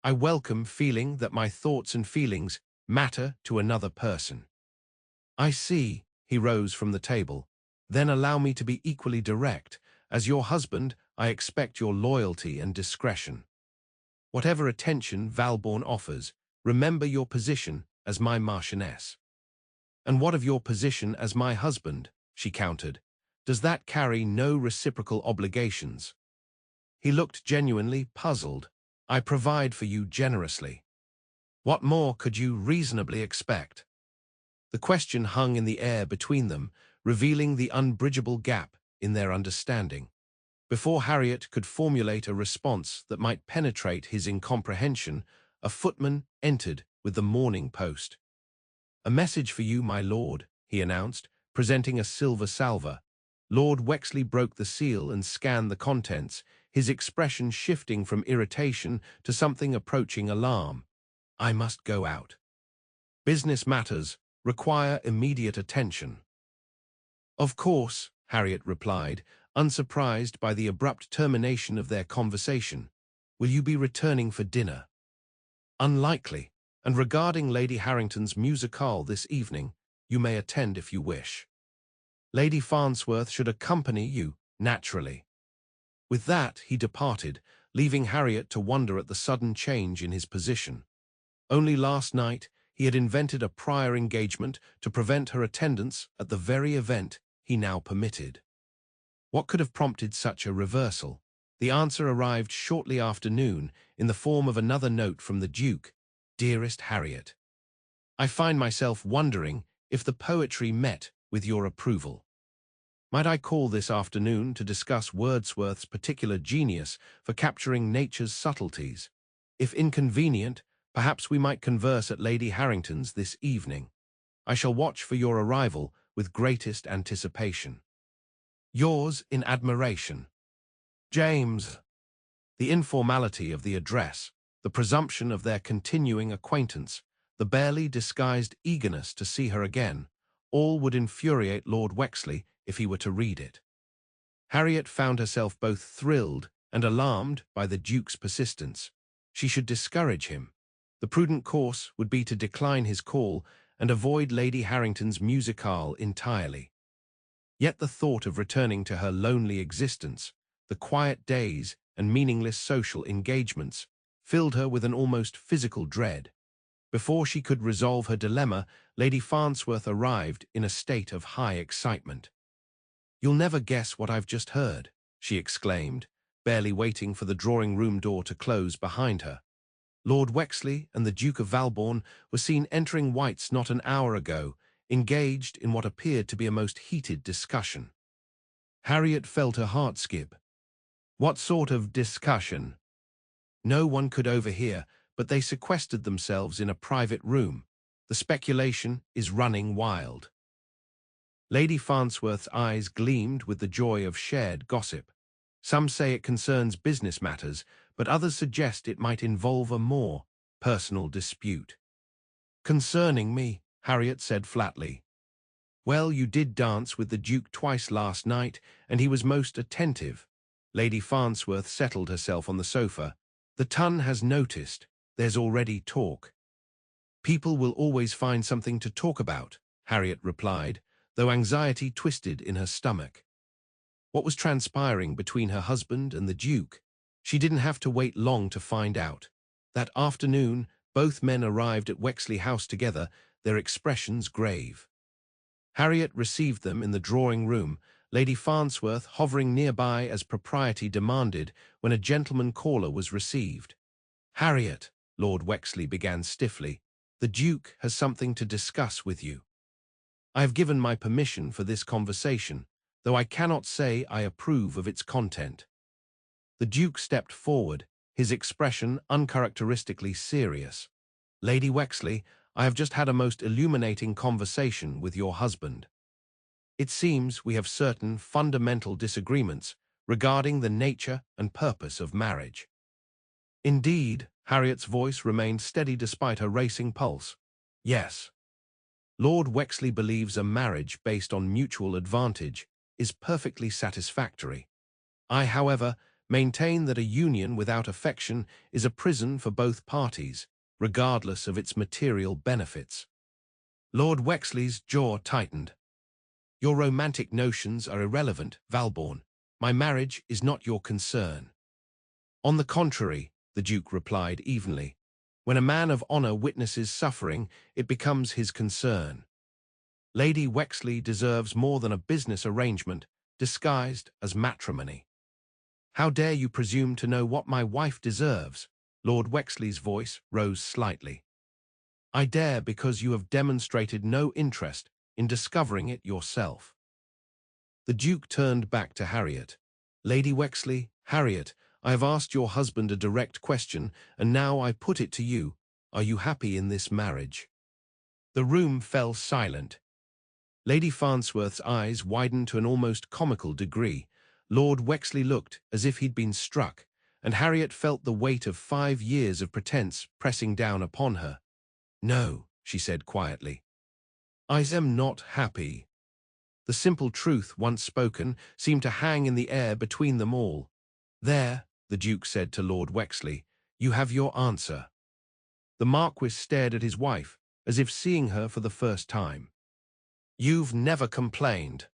I welcome feeling that my thoughts and feelings matter to another person." "I see." He rose from the table. "Then allow me to be equally direct. As your husband, I expect your loyalty and discretion. Whatever attention Valbourne offers, remember your position as my Marchioness." "And what of your position as my husband?" she countered. "Does that carry no reciprocal obligations?" He looked genuinely puzzled. "I provide for you generously. What more could you reasonably expect?" The question hung in the air between them, revealing the unbridgeable gap in their understanding. Before Harriet could formulate a response that might penetrate his incomprehension, a footman entered with the Morning Post. "A message for you, my lord," he announced, presenting a silver salver. Lord Wexley broke the seal and scanned the contents, his expression shifting from irritation to something approaching alarm. "I must go out. Business matters require immediate attention." "Of course," Harriet replied, unsurprised by the abrupt termination of their conversation. "Will you be returning for dinner?" "Unlikely. And regarding Lady Harrington's musicale this evening, you may attend if you wish. Lady Farnsworth should accompany you, naturally." With that, he departed, leaving Harriet to wonder at the sudden change in his position. Only last night, he had invented a prior engagement to prevent her attendance at the very event he now permitted. What could have prompted such a reversal? The answer arrived shortly after noon in the form of another note from the Duke. "Dearest Harriet, I find myself wondering if the poetry met with your approval. Might I call this afternoon to discuss Wordsworth's particular genius for capturing nature's subtleties? If inconvenient, perhaps we might converse at Lady Harrington's this evening. I shall watch for your arrival with greatest anticipation. Yours in admiration, James." The informality of the address, the presumption of their continuing acquaintance, the barely disguised eagerness to see her again, all would infuriate Lord Wexley if he were to read it. Harriet found herself both thrilled and alarmed by the Duke's persistence. She should discourage him. The prudent course would be to decline his call and avoid Lady Harrington's musicale entirely. Yet the thought of returning to her lonely existence, the quiet days and meaningless social engagements, filled her with an almost physical dread. Before she could resolve her dilemma, Lady Farnsworth arrived in a state of high excitement. "You'll never guess what I've just heard," she exclaimed, barely waiting for the drawing-room door to close behind her. "Lord Wexley and the Duke of Valbourne were seen entering White's not an hour ago engaged in what appeared to be a most heated discussion. Harriet felt her heart skip. What sort of discussion? No one could overhear, but they sequestered themselves in a private room. The speculation is running wild. Lady Farnsworth's eyes gleamed with the joy of shared gossip. Some say it concerns business matters, but others suggest it might involve a more personal dispute. Concerning me, Harriet said flatly. Well, you did dance with the Duke twice last night, and he was most attentive. Lady Farnsworth settled herself on the sofa. The Tun has noticed. There's already talk. People will always find something to talk about, Harriet replied, though anxiety twisted in her stomach. What was transpiring between her husband and the Duke? She didn't have to wait long to find out. That afternoon, both men arrived at Wexley House together, their expressions grave. Harriet received them in the drawing room, Lady Farnsworth hovering nearby as propriety demanded when a gentleman caller was received. Harriet, Lord Wexley began stiffly, the Duke has something to discuss with you. I have given my permission for this conversation, though I cannot say I approve of its content. The Duke stepped forward, his expression uncharacteristically serious. Lady Wexley, I have just had a most illuminating conversation with your husband. It seems we have certain fundamental disagreements regarding the nature and purpose of marriage. Indeed, Harriet's voice remained steady despite her racing pulse. Yes. Lord Wexley believes a marriage based on mutual advantage is perfectly satisfactory. I, however, maintain that a union without affection is a prison for both parties, regardless of its material benefits. Lord Wexley's jaw tightened. Your romantic notions are irrelevant, Valbourne. My marriage is not your concern. On the contrary, the Duke replied evenly. When a man of honor witnesses suffering, it becomes his concern. Lady Wexley deserves more than a business arrangement disguised as matrimony. How dare you presume to know what my wife deserves? Lord Wexley's voice rose slightly. I dare because you have demonstrated no interest in discovering it yourself. The Duke turned back to Harriet. Lady Wexley, Harriet, I have asked your husband a direct question, and now I put it to you. Are you happy in this marriage? The room fell silent. Lady Farnsworth's eyes widened to an almost comical degree. Lord Wexley looked as if he'd been struck, and Harriet felt the weight of 5 years of pretense pressing down upon her. No, she said quietly. I am not happy. The simple truth, once spoken, seemed to hang in the air between them all. There, the Duke said to Lord Wexley, you have your answer. The Marquis stared at his wife, as if seeing her for the first time. You've never complained.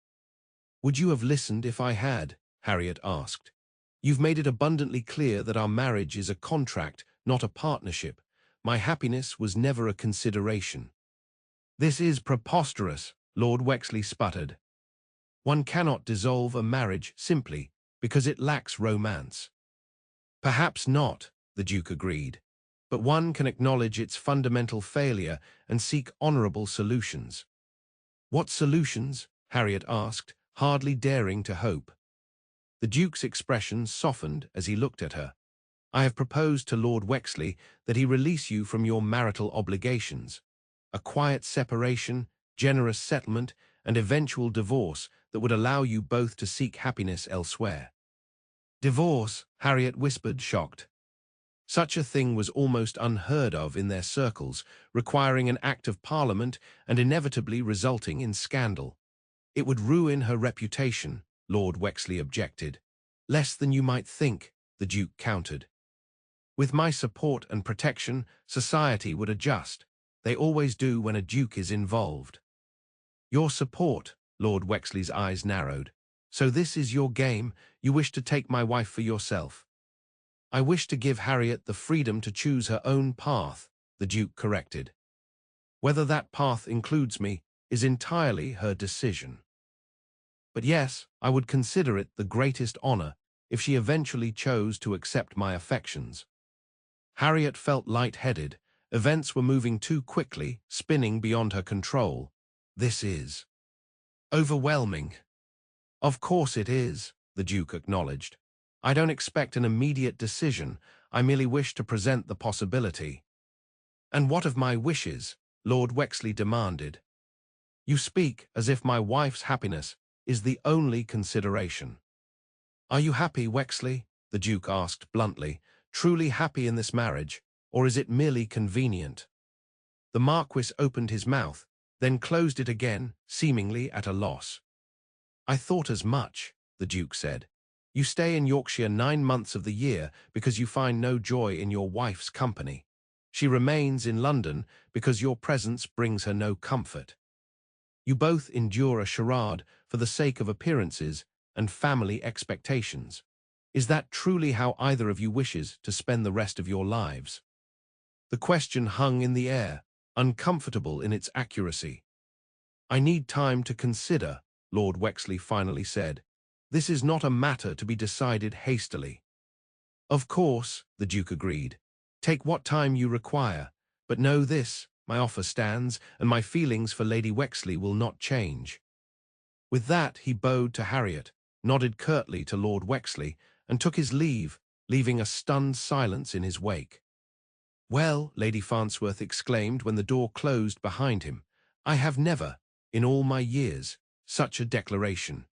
Would you have listened if I had? Harriet asked. You've made it abundantly clear that our marriage is a contract, not a partnership. My happiness was never a consideration. This is preposterous, Lord Wexley sputtered. One cannot dissolve a marriage simply because it lacks romance. Perhaps not, the Duke agreed, but one can acknowledge its fundamental failure and seek honorable solutions. What solutions? Harriet asked, hardly daring to hope. The Duke's expression softened as he looked at her. I have proposed to Lord Wexley that he release you from your marital obligations. A quiet separation, generous settlement, and eventual divorce that would allow you both to seek happiness elsewhere. Divorce, Harriet whispered, shocked. Such a thing was almost unheard of in their circles, requiring an act of Parliament and inevitably resulting in scandal. It would ruin her reputation, Lord Wexley objected. Less than you might think, the Duke countered. With my support and protection, society would adjust. They always do when a duke is involved. Your support, Lord Wexley's eyes narrowed. So this is your game, you wish to take my wife for yourself. I wish to give Harriet the freedom to choose her own path, the Duke corrected. Whether that path includes me is entirely her decision. But yes, I would consider it the greatest honor if she eventually chose to accept my affections. Harriet felt light-headed. Events were moving too quickly, spinning beyond her control. This is overwhelming. Of course it is, the Duke acknowledged. I don't expect an immediate decision. I merely wish to present the possibility. And what of my wishes? Lord Wexley demanded. You speak as if my wife's happiness is the only consideration. Are you happy, Wexley? The Duke asked bluntly. Truly happy in this marriage, or is it merely convenient? The Marquis opened his mouth, then closed it again, seemingly at a loss. I thought as much, the Duke said. You stay in Yorkshire 9 months of the year because you find no joy in your wife's company. She remains in London because your presence brings her no comfort. You both endure a charade for the sake of appearances and family expectations. Is that truly how either of you wishes to spend the rest of your lives? The question hung in the air, uncomfortable in its accuracy. I need time to consider, Lord Wexley finally said. This is not a matter to be decided hastily. Of course, the Duke agreed. Take what time you require, but know this, my offer stands, and my feelings for Lady Wexley will not change. With that, he bowed to Harriet, nodded curtly to Lord Wexley, and took his leave, leaving a stunned silence in his wake. Well, Lady Farnsworth exclaimed when the door closed behind him, I have never, in all my years, such a declaration.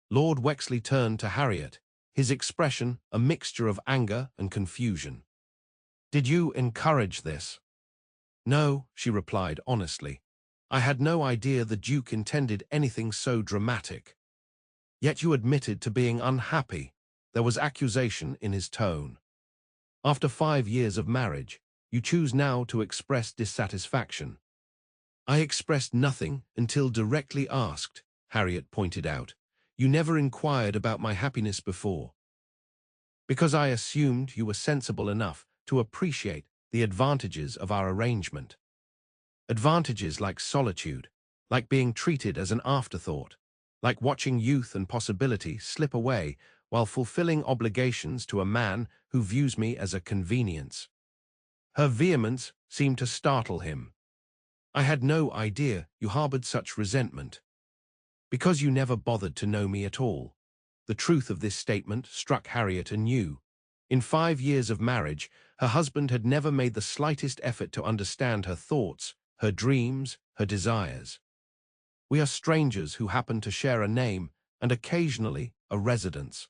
Lord Wexley turned to Harriet, his expression a mixture of anger and confusion. Did you encourage this? No, she replied honestly. I had no idea the Duke intended anything so dramatic. Yet you admitted to being unhappy. There was accusation in his tone. After 5 years of marriage, you choose now to express dissatisfaction. I expressed nothing until directly asked, Harriet pointed out. You never inquired about my happiness before. Because I assumed you were sensible enough to appreciate the advantages of our arrangement. Advantages like solitude, like being treated as an afterthought, like watching youth and possibility slip away while fulfilling obligations to a man who views me as a convenience. Her vehemence seemed to startle him. I had no idea you harbored such resentment. Because you never bothered to know me at all. The truth of this statement struck Harriet anew. In 5 years of marriage, her husband had never made the slightest effort to understand her thoughts, her dreams, her desires. We are strangers who happen to share a name and occasionally a residence.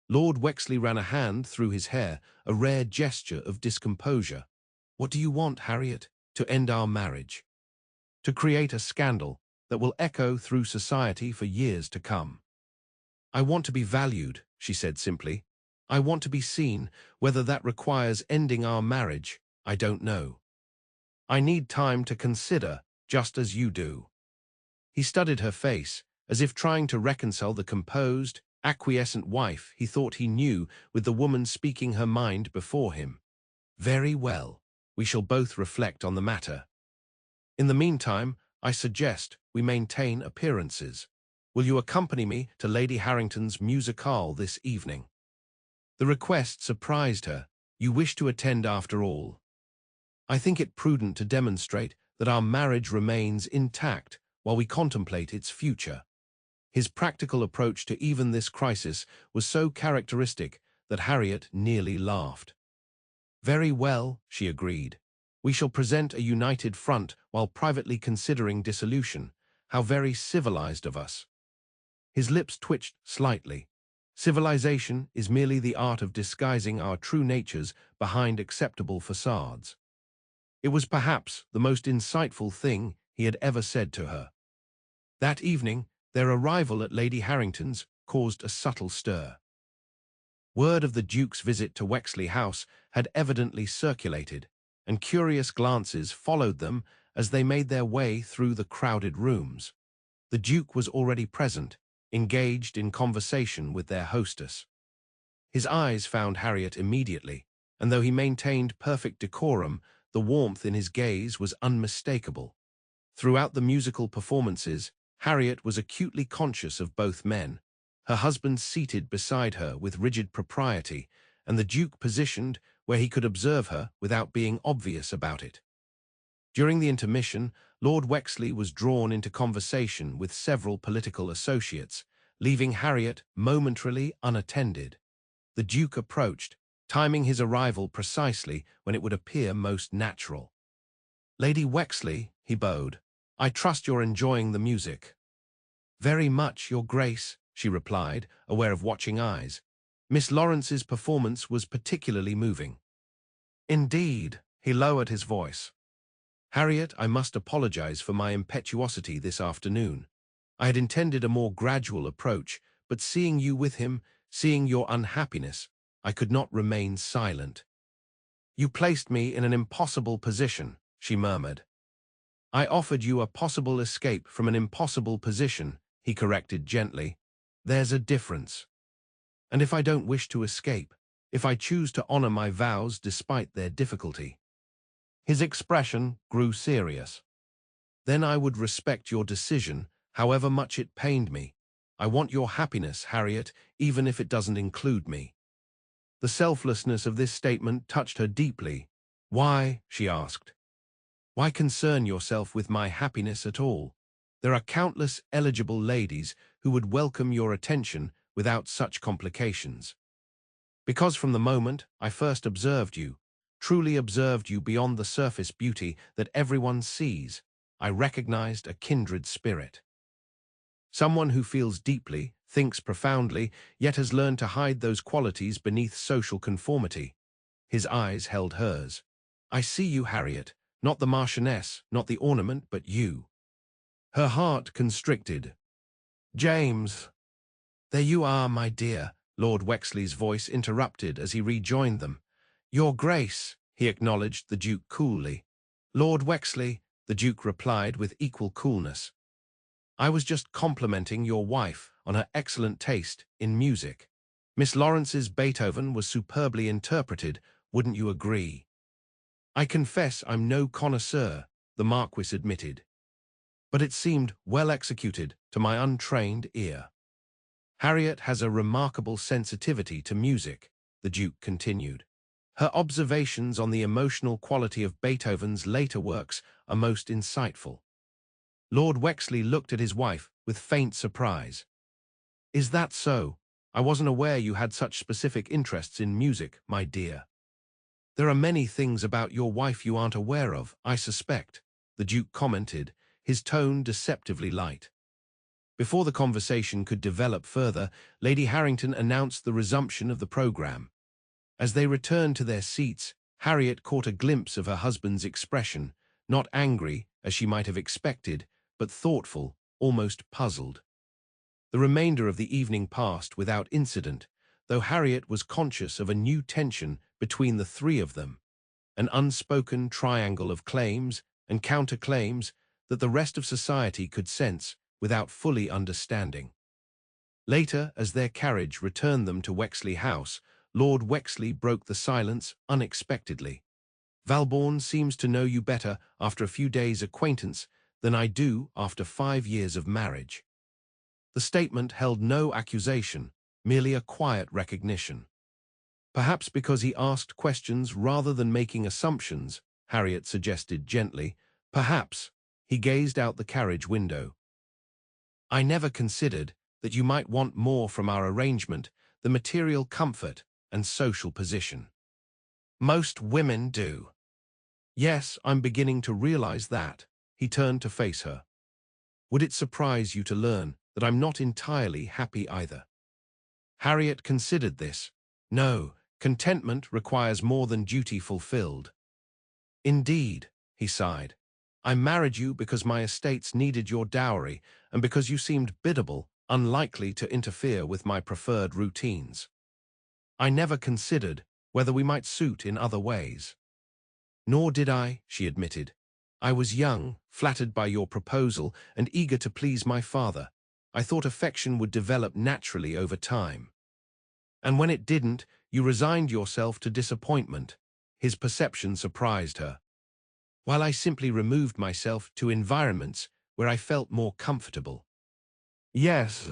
Lord Wexley ran a hand through his hair, a rare gesture of discomposure. What do you want, Harriet? To end our marriage. To create a scandal that will echo through society for years to come. I want to be valued, she said simply. I want to be seen. Whether that requires ending our marriage, I don't know. I need time to consider, just as you do. He studied her face, as if trying to reconcile the composed, acquiescent wife he thought he knew with the woman speaking her mind before him. Very well, we shall both reflect on the matter. In the meantime, I suggest we maintain appearances. Will you accompany me to Lady Harrington's musicale this evening? The request surprised her. You wish to attend after all. I think it prudent to demonstrate that our marriage remains intact while we contemplate its future. His practical approach to even this crisis was so characteristic that Harriet nearly laughed. Very well, she agreed. We shall present a united front while privately considering dissolution. How very civilized of us. His lips twitched slightly. Civilization is merely the art of disguising our true natures behind acceptable facades. It was perhaps the most insightful thing he had ever said to her. That evening, their arrival at Lady Harrington's caused a subtle stir. Word of the Duke's visit to Wexley House had evidently circulated, and curious glances followed them as they made their way through the crowded rooms. The Duke was already present, engaged in conversation with their hostess. His eyes found Harriet immediately, and though he maintained perfect decorum, the warmth in his gaze was unmistakable. Throughout the musical performances, Harriet was acutely conscious of both men, her husband seated beside her with rigid propriety, and the Duke positioned where he could observe her without being obvious about it. During the intermission, Lord Wexley was drawn into conversation with several political associates, leaving Harriet momentarily unattended. The Duke approached, timing his arrival precisely when it would appear most natural. "Lady Wexley," he bowed, "I trust you're enjoying the music." "Very much, Your Grace," she replied, aware of watching eyes. "Miss Lawrence's performance was particularly moving." "Indeed," he lowered his voice. "Harriet, I must apologize for my impetuosity this afternoon. I had intended a more gradual approach, but seeing you with him, seeing your unhappiness, I could not remain silent." "You placed me in an impossible position," she murmured. "I offered you a possible escape from an impossible position," he corrected gently. "There's a difference. And if I don't wish to escape, if I choose to honor my vows despite their difficulty." His expression grew serious. "Then I would respect your decision, however much it pained me. I want your happiness, Harriet, even if it doesn't include me." The selflessness of this statement touched her deeply. "Why?" she asked. "Why concern yourself with my happiness at all? There are countless eligible ladies who would welcome your attention without such complications." "Because from the moment I first observed you, truly observed you beyond the surface beauty that everyone sees, I recognized a kindred spirit. Someone who feels deeply, thinks profoundly, yet has learned to hide those qualities beneath social conformity." His eyes held hers. "I see you, Harriet, not the Marchioness, not the ornament, but you." Her heart constricted. "James." "There you are, my dear," Lord Wexley's voice interrupted as he rejoined them. "Your Grace," he acknowledged the Duke coolly. "Lord Wexley," the Duke replied with equal coolness. "I was just complimenting your wife on her excellent taste in music. Miss Lawrence's Beethoven was superbly interpreted, wouldn't you agree?" "I confess I'm no connoisseur," the Marquis admitted. "But it seemed well executed to my untrained ear." "Harriet has a remarkable sensitivity to music," the Duke continued. "Her observations on the emotional quality of Beethoven's later works are most insightful." Lord Wexley looked at his wife with faint surprise. "Is that so? I wasn't aware you had such specific interests in music, my dear." "There are many things about your wife you aren't aware of, I suspect," the Duke commented, his tone deceptively light. Before the conversation could develop further, Lady Harrington announced the resumption of the program. As they returned to their seats, Harriet caught a glimpse of her husband's expression, not angry, as she might have expected, but thoughtful, almost puzzled. The remainder of the evening passed without incident, though Harriet was conscious of a new tension between the three of them, an unspoken triangle of claims and counterclaims that the rest of society could sense without fully understanding. Later, as their carriage returned them to Wexley House, Lord Wexley broke the silence unexpectedly. "Valbourne seems to know you better after a few days' acquaintance than I do after 5 years of marriage." The statement held no accusation, merely a quiet recognition. "Perhaps because he asked questions rather than making assumptions," Harriet suggested gently. "Perhaps." He gazed out the carriage window. "I never considered that you might want more from our arrangement than material comfort and social position. Most women do." "Yes, I'm beginning to realize that." He turned to face her. "Would it surprise you to learn that I'm not entirely happy either?" Harriet considered this. "No, contentment requires more than duty fulfilled." "Indeed," he sighed. "I married you because my estates needed your dowry and because you seemed biddable, unlikely to interfere with my preferred routines. I never considered whether we might suit in other ways." "Nor did I," she admitted. "I was young, flattered by your proposal, and eager to please my father. I thought affection would develop naturally over time." "And when it didn't, you resigned yourself to disappointment." His perception surprised her. "While I simply removed myself to environments where I felt more comfortable." "Yes."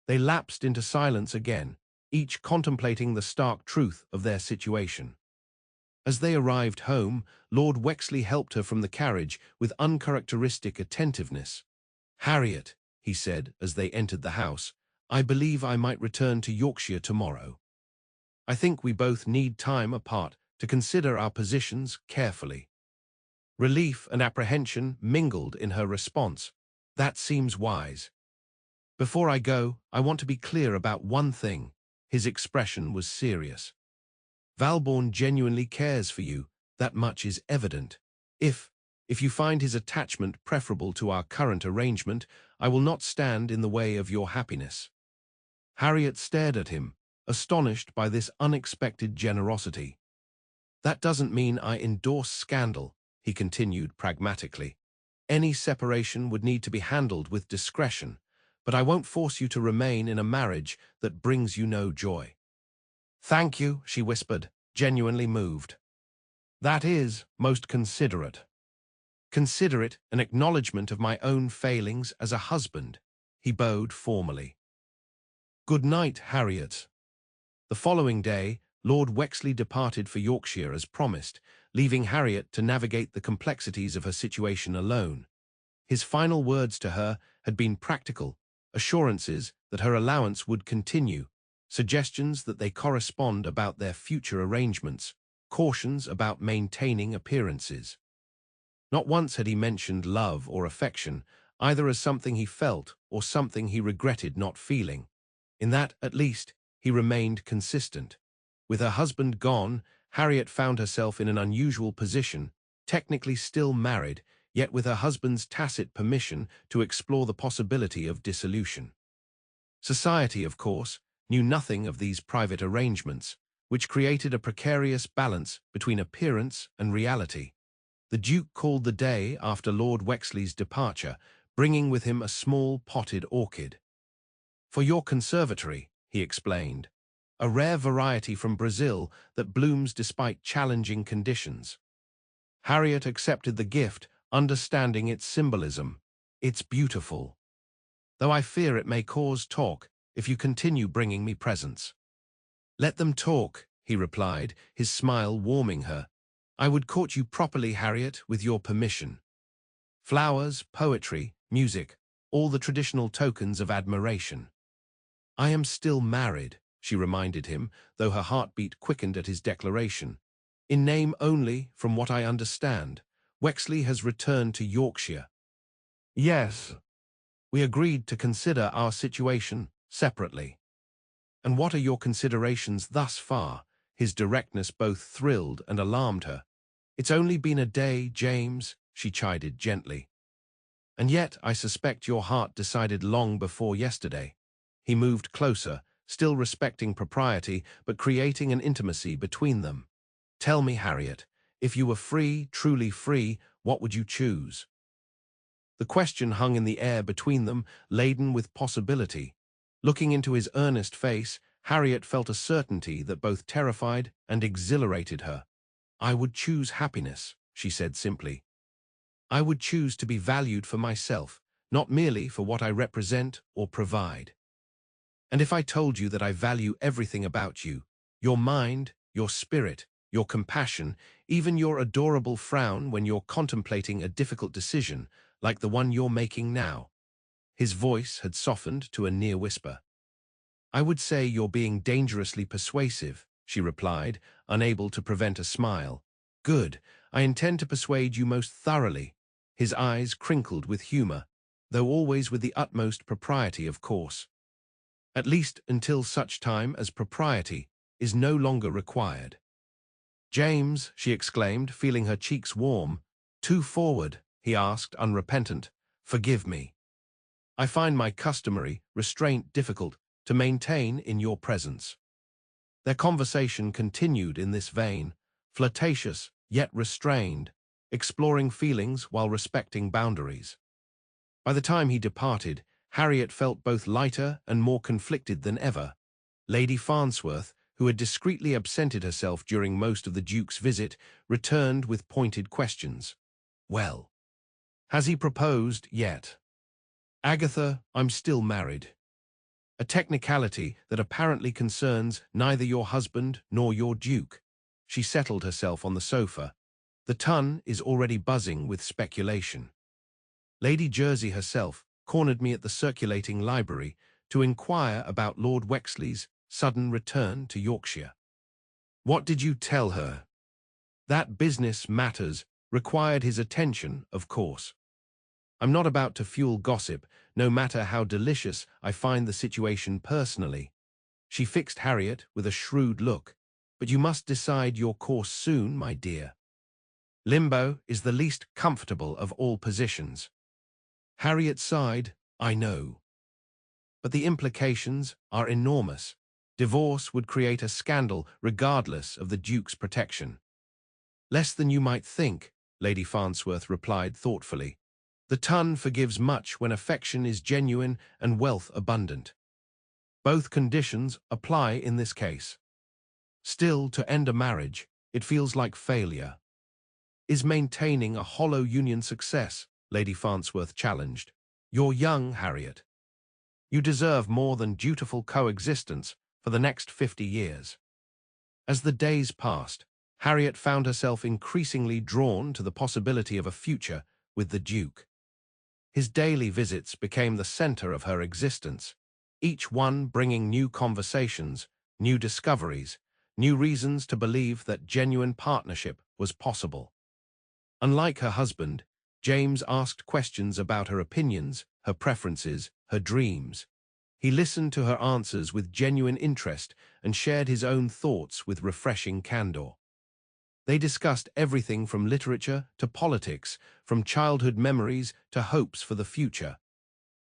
They lapsed into silence again, each contemplating the stark truth of their situation. As they arrived home, Lord Wexley helped her from the carriage with uncharacteristic attentiveness. "Harriet," he said as they entered the house, "I believe I might return to Yorkshire tomorrow. I think we both need time apart to consider our positions carefully." Relief and apprehension mingled in her response. "That seems wise. Before I go, I want to be clear about one thing." His expression was serious. "Valbourne genuinely cares for you, that much is evident. If you find his attachment preferable to our current arrangement, I will not stand in the way of your happiness." Harriet stared at him, astonished by this unexpected generosity. "That doesn't mean I endorse scandal," he continued pragmatically. "Any separation would need to be handled with discretion, but I won't force you to remain in a marriage that brings you no joy." "Thank you," she whispered, genuinely moved. "That is most considerate." "Consider it an acknowledgement of my own failings as a husband." He bowed formally. "Good night, Harriet." The following day, Lord Wexley departed for Yorkshire as promised, leaving Harriet to navigate the complexities of her situation alone. His final words to her had been practical, assurances that her allowance would continue, suggestions that they correspond about their future arrangements, cautions about maintaining appearances. Not once had he mentioned love or affection, either as something he felt or something he regretted not feeling. In that, at least, he remained consistent. With her husband gone, Harriet found herself in an unusual position, technically still married, yet with her husband's tacit permission to explore the possibility of dissolution. Society, of course, knew nothing of these private arrangements, which created a precarious balance between appearance and reality. The Duke called the day after Lord Wexley's departure, bringing with him a small potted orchid. "For your conservatory," he explained, "a rare variety from Brazil that blooms despite challenging conditions." Harriet accepted the gift, understanding its symbolism. "It's beautiful, though I fear it may cause talk if you continue bringing me presents." "Let them talk," he replied, his smile warming her. "I would court you properly, Harriet, with your permission. Flowers, poetry, music, all the traditional tokens of admiration." "I am still married," she reminded him, though her heartbeat quickened at his declaration. "In name only, from what I understand. Wexley has returned to Yorkshire." "Yes. We agreed to consider our situation separately." "And what are your considerations thus far?" His directness both thrilled and alarmed her. "It's only been a day, James," she chided gently. "And yet I suspect your heart decided long before yesterday." He moved closer, still respecting propriety, but creating an intimacy between them. "Tell me, Harriet, if you were free, truly free, what would you choose?" The question hung in the air between them, laden with possibility. Looking into his earnest face, Harriet felt a certainty that both terrified and exhilarated her. "I would choose happiness," she said simply. "I would choose to be valued for myself, not merely for what I represent or provide. And if I told you that I value everything about you, your mind, your spirit, your compassion, even your adorable frown when you're contemplating a difficult decision, like the one you're making now." His voice had softened to a near whisper. "I would say you're being dangerously persuasive," she replied, unable to prevent a smile. "Good. I intend to persuade you most thoroughly." His eyes crinkled with humor, though always with the utmost propriety, of course. "At least until such time as propriety is no longer required." "James," she exclaimed, feeling her cheeks warm. "Too forward?" he asked, unrepentant. "Forgive me. I find my customary restraint difficult to maintain in your presence." Their conversation continued in this vein, flirtatious yet restrained, exploring feelings while respecting boundaries. By the time he departed, Harriet felt both lighter and more conflicted than ever. Lady Farnsworth, who had discreetly absented herself during most of the Duke's visit, returned with pointed questions. "Well, has he proposed yet?" "Agatha, I'm still married." "A technicality that apparently concerns neither your husband nor your Duke." She settled herself on the sofa. The Tun is already buzzing with speculation. Lady Jersey herself cornered me at the circulating library to inquire about Lord Wexley's sudden return to Yorkshire. What did you tell her? That business matters required his attention, of course. I'm not about to fuel gossip, no matter how delicious I find the situation personally. She fixed Harriet with a shrewd look. But you must decide your course soon, my dear. Limbo is the least comfortable of all positions. Harriet sighed, I know. But the implications are enormous. Divorce would create a scandal regardless of the Duke's protection. Less than you might think, Lady Farnsworth replied thoughtfully. The Tun forgives much when affection is genuine and wealth abundant. Both conditions apply in this case. Still, to end a marriage, it feels like failure. Is maintaining a hollow union success? Lady Farnsworth challenged. You're young, Harriet. You deserve more than dutiful coexistence for the next 50 years. As the days passed, Harriet found herself increasingly drawn to the possibility of a future with the Duke. His daily visits became the center of her existence, each one bringing new conversations, new discoveries, new reasons to believe that genuine partnership was possible. Unlike her husband, James asked questions about her opinions, her preferences, her dreams. He listened to her answers with genuine interest and shared his own thoughts with refreshing candor. They discussed everything from literature to politics, from childhood memories to hopes for the future.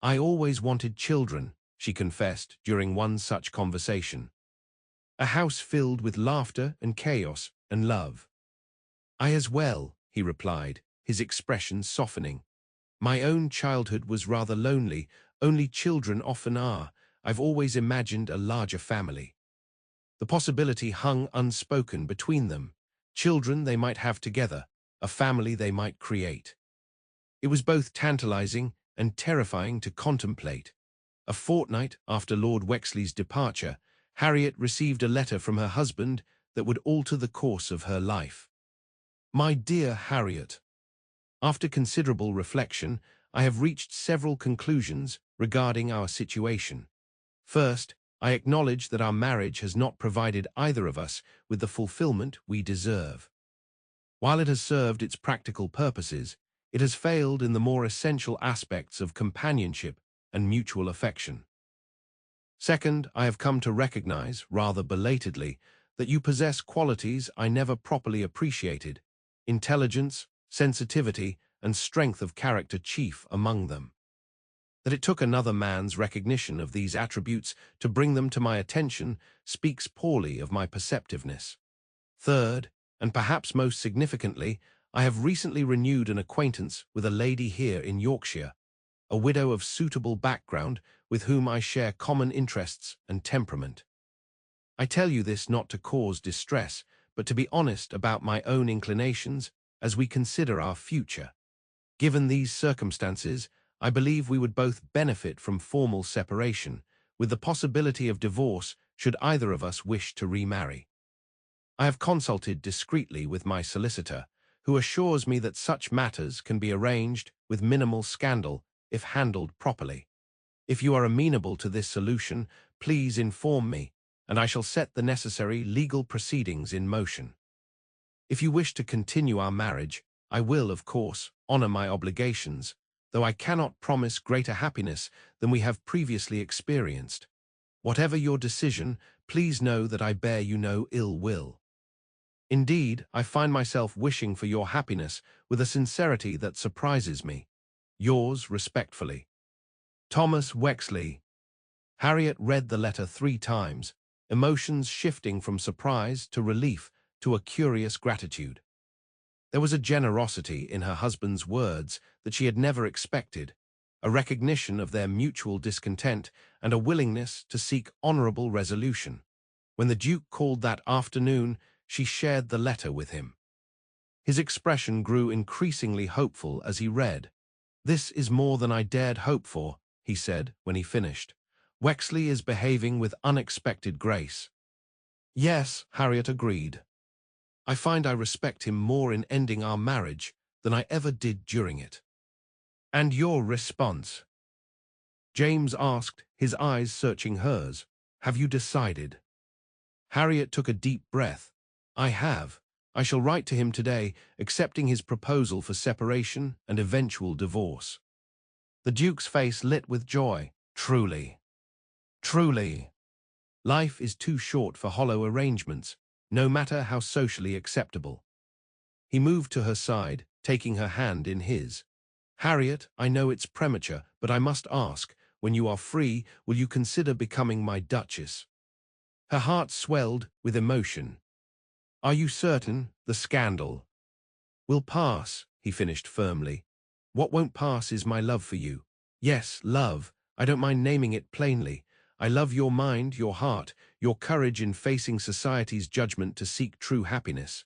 I always wanted children, she confessed during one such conversation. A house filled with laughter and chaos and love. I as well, he replied, his expression softening. My own childhood was rather lonely, only children often are. I've always imagined a larger family. The possibility hung unspoken between them. Children they might have together, a family they might create. It was both tantalizing and terrifying to contemplate. A fortnight after Lord Wexley's departure, Harriet received a letter from her husband that would alter the course of her life. My dear Harriet, after considerable reflection, I have reached several conclusions regarding our situation. First, I acknowledge that our marriage has not provided either of us with the fulfillment we deserve. While it has served its practical purposes, it has failed in the more essential aspects of companionship and mutual affection. Second, I have come to recognize, rather belatedly, that you possess qualities I never properly appreciated, intelligence, sensitivity, and strength of character chief among them. That it took another man's recognition of these attributes to bring them to my attention speaks poorly of my perceptiveness. Third, and perhaps most significantly, I have recently renewed an acquaintance with a lady here in Yorkshire, a widow of suitable background with whom I share common interests and temperament. I tell you this not to cause distress, but to be honest about my own inclinations as we consider our future. Given these circumstances, I believe we would both benefit from formal separation, with the possibility of divorce should either of us wish to remarry. I have consulted discreetly with my solicitor, who assures me that such matters can be arranged with minimal scandal if handled properly. If you are amenable to this solution, please inform me, and I shall set the necessary legal proceedings in motion. If you wish to continue our marriage, I will, of course, honor my obligations, though I cannot promise greater happiness than we have previously experienced. Whatever your decision, please know that I bear you no ill will. Indeed, I find myself wishing for your happiness with a sincerity that surprises me. Yours respectfully, Thomas Wexley. Harriet read the letter 3 times, emotions shifting from surprise to relief to a curious gratitude. There was a generosity in her husband's words that she had never expected, a recognition of their mutual discontent and a willingness to seek honorable resolution. When the Duke called that afternoon, she shared the letter with him. His expression grew increasingly hopeful as he read. This is more than I dared hope for, he said when he finished. Wexley is behaving with unexpected grace. Yes, Harriet agreed. I find I respect him more in ending our marriage than I ever did during it." "And your response?" James asked, his eyes searching hers. "Have you decided?" Harriet took a deep breath. "I have. I shall write to him today, accepting his proposal for separation and eventual divorce." The Duke's face lit with joy. "Truly, truly. Life is too short for hollow arrangements, no matter how socially acceptable." He moved to her side, taking her hand in his. "Harriet, I know it's premature, but I must ask, when you are free, will you consider becoming my Duchess?" Her heart swelled with emotion. "Are you certain the scandal will pass?" he finished firmly. "What won't pass is my love for you. Yes, love. I don't mind naming it plainly. I love your mind, your heart, your courage in facing society's judgment to seek true happiness."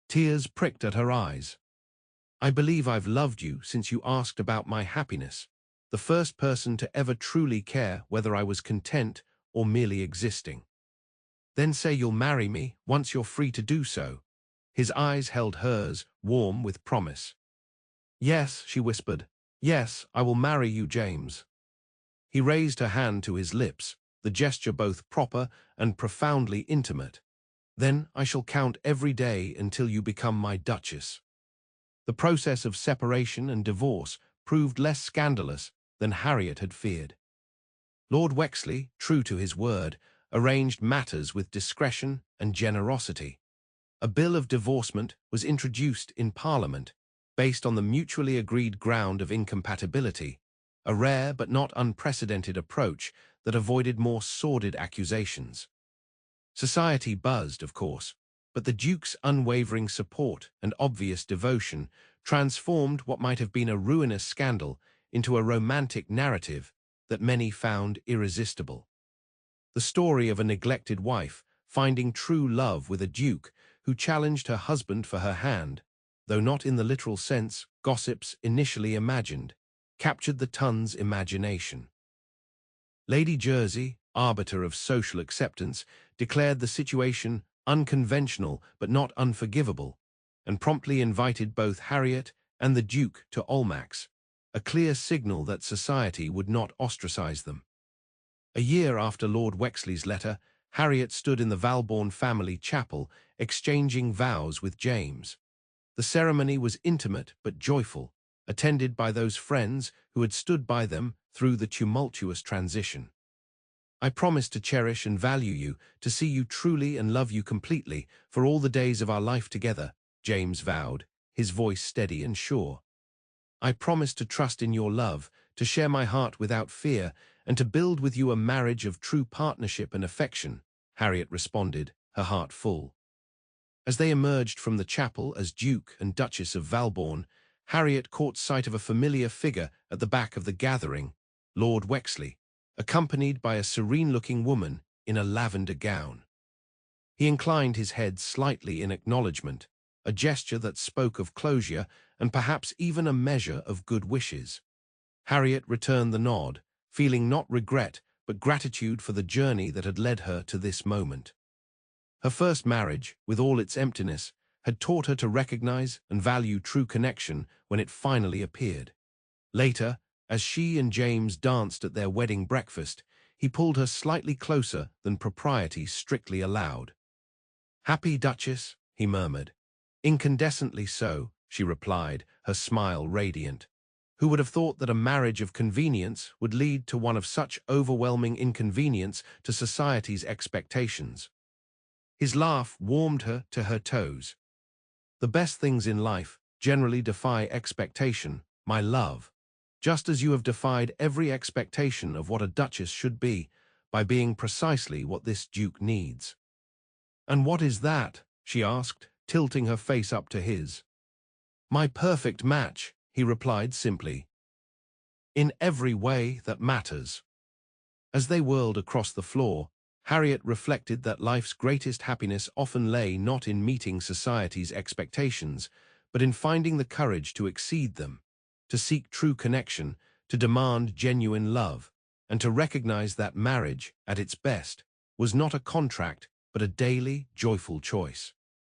Tears pricked at her eyes. "I believe I've loved you since you asked about my happiness, the first person to ever truly care whether I was content or merely existing." "Then say you'll marry me once you're free to do so." His eyes held hers, warm with promise. "Yes," she whispered. "Yes, I will marry you, James." He raised her hand to his lips, the gesture both proper and profoundly intimate. "Then I shall count every day until you become my Duchess." The process of separation and divorce proved less scandalous than Harriet had feared. Lord Wexley, true to his word, arranged matters with discretion and generosity. A bill of divorcement was introduced in Parliament, based on the mutually agreed ground of incompatibility, a rare but not unprecedented approach that avoided more sordid accusations. Society buzzed, of course, but the Duke's unwavering support and obvious devotion transformed what might have been a ruinous scandal into a romantic narrative that many found irresistible. The story of a neglected wife finding true love with a duke who challenged her husband for her hand, though not in the literal sense gossips initially imagined, captured the ton's imagination. Lady Jersey, arbiter of social acceptance, declared the situation unconventional but not unforgivable, and promptly invited both Harriet and the Duke to Almack's, a clear signal that society would not ostracize them. A year after Lord Wexley's letter, Harriet stood in the Valbourne family chapel, exchanging vows with James. The ceremony was intimate but joyful, attended by those friends who had stood by them through the tumultuous transition. "I promise to cherish and value you, to see you truly and love you completely for all the days of our life together," James vowed, his voice steady and sure. "I promise to trust in your love, to share my heart without fear, and to build with you a marriage of true partnership and affection," Harriet responded, her heart full. As they emerged from the chapel as Duke and Duchess of Valbourne, Harriet caught sight of a familiar figure at the back of the gathering, Lord Wexley, accompanied by a serene-looking woman in a lavender gown. He inclined his head slightly in acknowledgement, a gesture that spoke of closure and perhaps even a measure of good wishes. Harriet returned the nod, feeling not regret but gratitude for the journey that had led her to this moment. Her first marriage, with all its emptiness, had taught her to recognize and value true connection when it finally appeared. Later, as she and James danced at their wedding breakfast, he pulled her slightly closer than propriety strictly allowed. "Happy Duchess," he murmured. "Incandescently so," she replied, her smile radiant. Who would have thought that a marriage of convenience would lead to one of such overwhelming inconvenience to society's expectations? His laugh warmed her to her toes. "The best things in life generally defy expectation, my love, just as you have defied every expectation of what a duchess should be, by being precisely what this duke needs." "And what is that?" she asked, tilting her face up to his. "My perfect match," he replied simply. "In every way that matters." As they whirled across the floor, Harriet reflected that life's greatest happiness often lay not in meeting society's expectations, but in finding the courage to exceed them, to seek true connection, to demand genuine love, and to recognize that marriage, at its best, was not a contract but a daily, joyful choice.